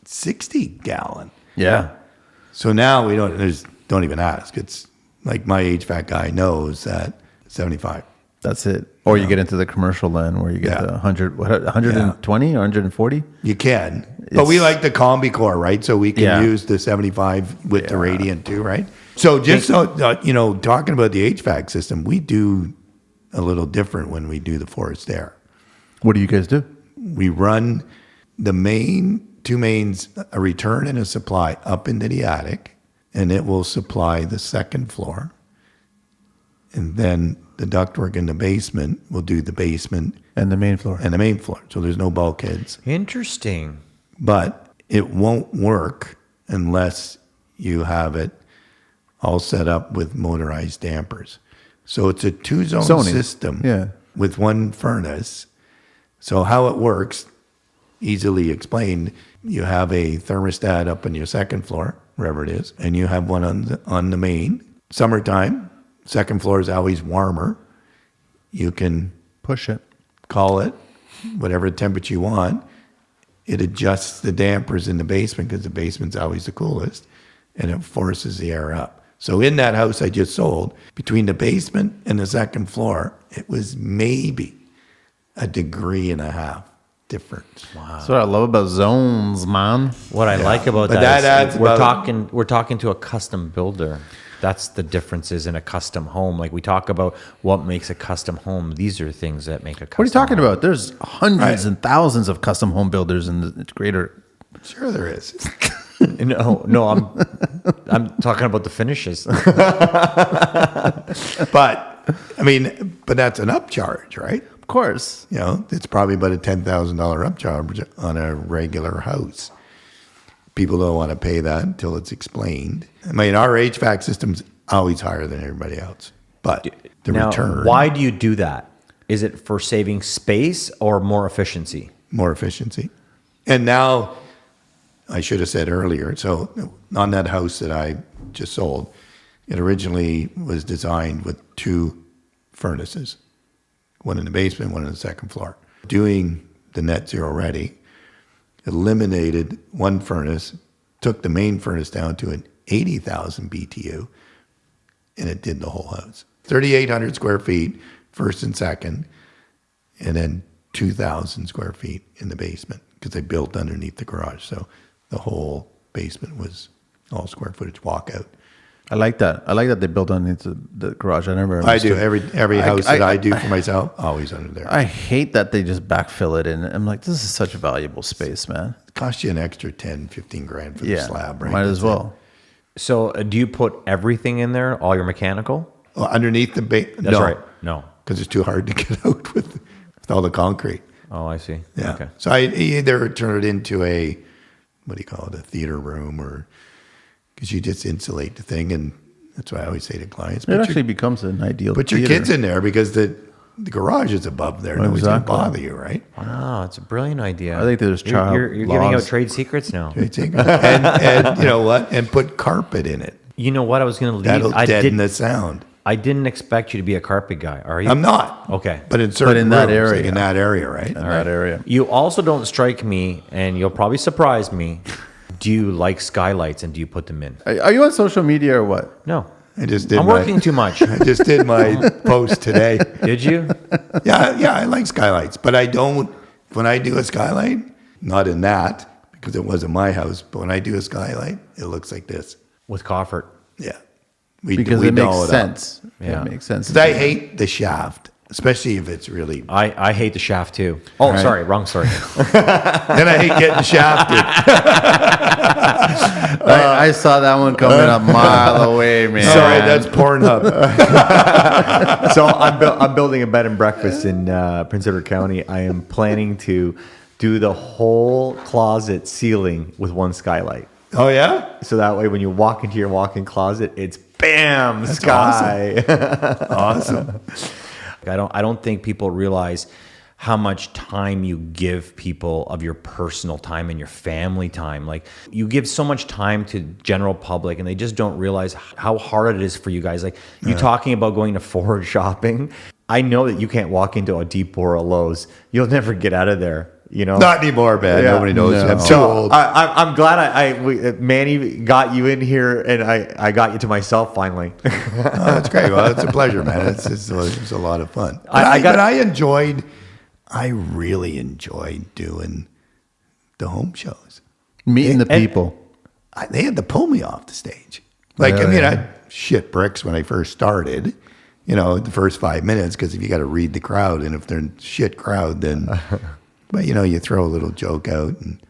60 gallon. Yeah. So now we don't even ask. It's like my HVAC guy knows that 75. That's it. Or you get into the commercial then where you get the 120 or 140. You can. But we like the Combi Core, right? So we can use the 75 with the radiant too, right? So just talking about the HVAC system, we do a little different when we do the forced air. What do you guys do? We run the two mains, a return and a supply, up into the attic, and it will supply the second floor. And then the ductwork in the basement will do the basement And the main floor. and the main floor. So there's no bulkheads. Interesting. But it won't work unless you have it all set up with motorized dampers. So it's a 2-zone Zoning. system Yeah. with one furnace. So how it works, easily explained, you have a thermostat up on your second floor, wherever it is, and you have one on the main. Summertime, second floor is always warmer. You can Push it. call it whatever temperature you want. It adjusts the dampers in the basement because the basement's always the coolest, and it forces the air up. So in that house I just sold, between the basement and the second floor, it was maybe 1.5 degrees difference. Wow. That's what I love about zones, man. What I like about But that, that adds is we're about- talking to a custom builder. That's the differences in a custom home. Like we talk about what makes a custom home. These are things that make a custom What are you talking home. about? There's hundreds and thousands of custom home builders in the greater. Sure there is. No, I'm talking about the finishes. But that's an upcharge, right? Of course. It's probably about a $10,000 upcharge on a regular house. People don't want to pay that until it's explained. Our HVAC system's always higher than everybody else. But the Now, return, why do you do that? Is it for saving space or more efficiency? more efficiency. And now, I should have said earlier, so on that house that I just sold, it originally was designed with 2 furnaces, one in the basement, one on the second floor. Doing the net zero ready, eliminated one furnace, took the main furnace down to an 80,000 BTU, and it did the whole house. 3,800 square feet, first and second, and then 2,000 square feet in the basement because they built underneath the garage. So the whole basement was all square footage walkout. I like that. I like that they built underneath the garage. I never I do understood. every house that I do for myself, always under there. I hate that they just backfill it in. I'm like, this is such a valuable space, man. It costs you an extra 10, 15 grand for the slab, right? Might as That's well. So do you put everything in there, all your mechanical? it. Well, underneath the That's right. No. because it's too hard to get out with all the concrete. Oh, I see. Yeah. Okay. So I either turn it into a, what do you call it, a theater room, or because you just insulate the thing, and that's what I always say to clients. It actually becomes an ideal. Put your theater. kids in there because the garage is above there. Nobody's going to Exactly. bother you, right? Wow, it's a brilliant idea. I think there's child You're giving out laws. trade secrets now. And you know what? And put carpet in it. You know what? I was going to leave. That'll I deaden the sound. didn't expect you to be a carpet guy. Are you? I'm not. Okay. But in certain in that rooms, area. like in that area, right? in that area. You also don't strike me, and you'll probably surprise me. Do you like skylights, and do you put them in? Are you on social media or what? No. I just did. I'm working too much. I just did my post today. Did you? Yeah, I like skylights, but I don't. When I do a skylight, not in that because it wasn't my house, but when I do a skylight, it looks like this. With Coffert. Yeah, Because we it makes doll up. sense. Yeah. It makes sense. 'Cause I hate the shaft, especially if it's really. I hate the shaft too. Oh, Right. sorry, wrong story. Then I hate getting shafted. I saw that one coming a mile away, man. Sorry, that's Pornhub. So I'm building a bed and breakfast in Prince Edward County. I am planning to do the whole closet ceiling with one skylight. Oh yeah, So that way, when you walk into your walk-in closet, it's bam, That's sky. awesome. I don't think people realize how much time you give people of your personal time and your family time. Like, you give so much time to general public, and they just don't realize how hard it is for you guys. Like, you talking about going to Ford shopping. I know that you can't walk into a Depot or a Lowe's. You'll never get out of there. You know, Not anymore, man. Yeah. Nobody knows. No. I'm too so old. I'm glad Manny got you in here, and I got you to myself finally. That's great. Well, it's a pleasure, man. It's a lot of fun. I really enjoyed doing the home shows. Meeting the people. They had to pull me off the stage. Like, I mean, I shit bricks when I first started, the first 5 minutes, because if you got to read the crowd, and if they're a shit crowd, then, but, you throw a little joke out, and,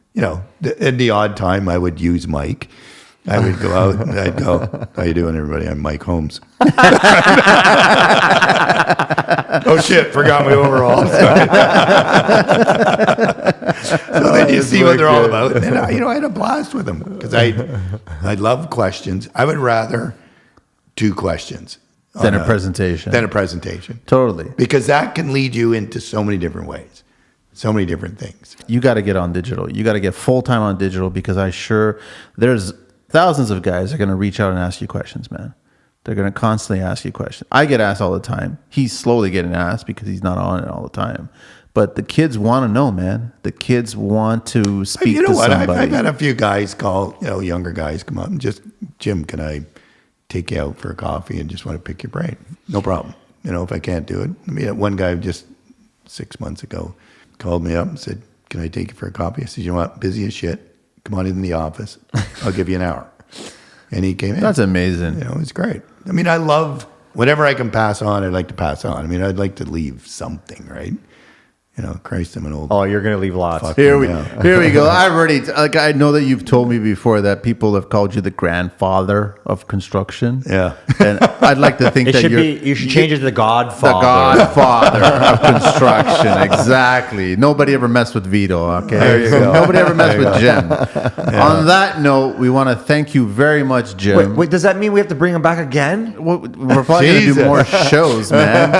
in the odd time I would use Mike. I would go out and I'd go, "How you doing, everybody? I'm Mike Holmes." Oh shit! Forgot my overalls. So then you see what they're all about. And I had a blast with them because I love questions. I would rather do questions Than a presentation. Than a presentation. Totally. Because that can lead you into so many different ways, so many different things. You got to get on digital. You got to get full-time on digital, because there's thousands of guys are going to reach out and ask you questions, man. They're going to constantly ask you questions. I get asked all the time. He's slowly getting asked because he's not on it all the time. But the kids want to know, man. The kids want to speak to somebody. I've had a few guys call, younger guys come up and just, "Jim, can I take you out for a coffee and just want to pick your brain?" No problem. If I can't do it. I mean, one guy just 6 months ago called me up and said, "Can I take you for a coffee?" I said, "You know what? Busy as shit. Come on in the office. I'll give you an hour." And he came in. That's amazing. It's great. I mean, I love whatever I can pass on. I'd like to pass on. I mean, I'd like to leave something, right? Christ, I'm an old. Oh, you're gonna leave lots. Fuck. Here we Yeah. go. I know that you've told me before that people have called you the grandfather of construction. Yeah. And I'd like to think It that should you're you should change it to the Godfather. the godfather of construction. Exactly. Nobody ever messed with Vito. Okay. There you go. Nobody ever messed with Jim. On that note, we want to thank you very much, Jim. Wait, does that mean we have to bring him back again? We're probably going to do Jesus. more shows, man.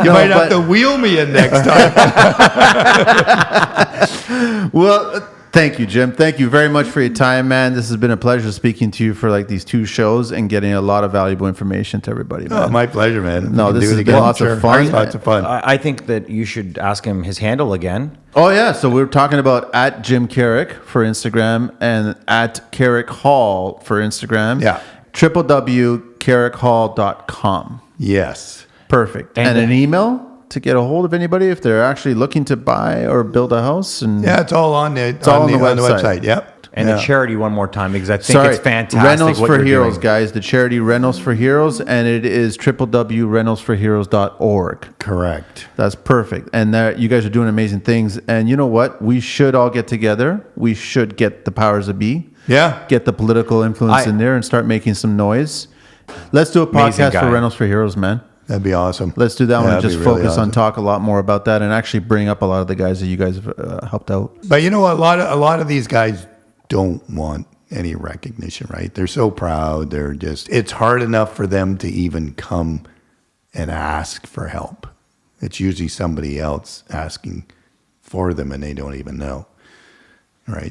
You might have to wheel me in next time. Well, thank you, Jim. Thank you very much for your time, man. This has been a pleasure speaking to you for these 2 shows and getting a lot of valuable information to everybody, man. Oh, my pleasure, man. No, We can this do has it been again. lots of fun. Lots of fun. I think that you should ask him his handle again. Oh, yeah. So we're talking about at Jim Caruk for Instagram and at Caruk Hall for Instagram. Yeah. www.carukhall.com. Yes. Perfect. And an email to get a hold of anybody if they're actually looking to buy or build a house. And Yeah, it's all on the all on the website. Yep. And Yeah. the charity one more time, because I think it's fantastic. Rentals what for you're Heroes, doing. guys. The charity Rentals for Heroes, and it is www.rentalsforheroes.org. Correct. That's perfect. And you guys are doing amazing things. And you know what? We should all get together. We should get the powers that be. Yeah. Get the political influence in there and start making some noise. Let's do a Amazing podcast guy. for Rentals for Heroes, man. That'd be awesome. Let's do that one and That'd just be really focus on awesome. talk a lot more about that and actually bring up a lot of the guys that you guys have helped out. But a lot of these guys don't want any recognition, right? They're so proud. It's hard enough for them to even come and ask for help. It's usually somebody else asking for them and they don't even know, right?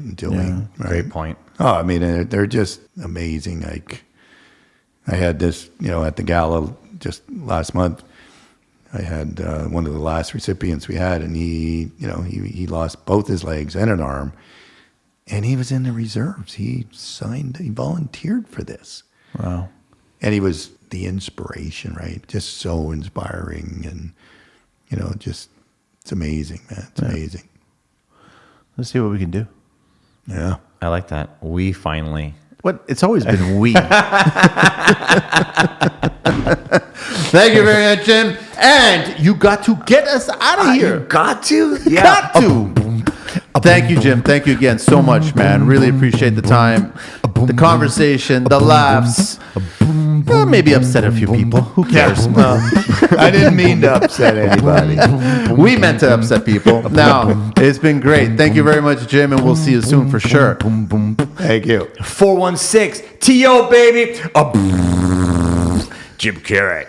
Great point. Oh, I mean, they're just amazing. Like, I had this, at the gala just last month. I had one of the last recipients we had, and he lost both his legs and an arm, and he was in the reserves. He volunteered for this. Wow. And he was the inspiration, right? Just so inspiring, and it's amazing, man. It's amazing. Let's see what we can do. Yeah. I like that. We finally. What? It's always been we. Thank you very much, Jim. And you got to get us out of here. Got to? Got to. Thank you, Jim. Thank you again so much, man. Really appreciate the time, the conversation, the laughs. Maybe upset a few people. Who cares? I didn't mean to upset anybody. We meant to upset people. Now, it's been great. Thank you very much, Jim, and we'll see you soon for sure. Thank you. 416 TO baby. Jim Caruk.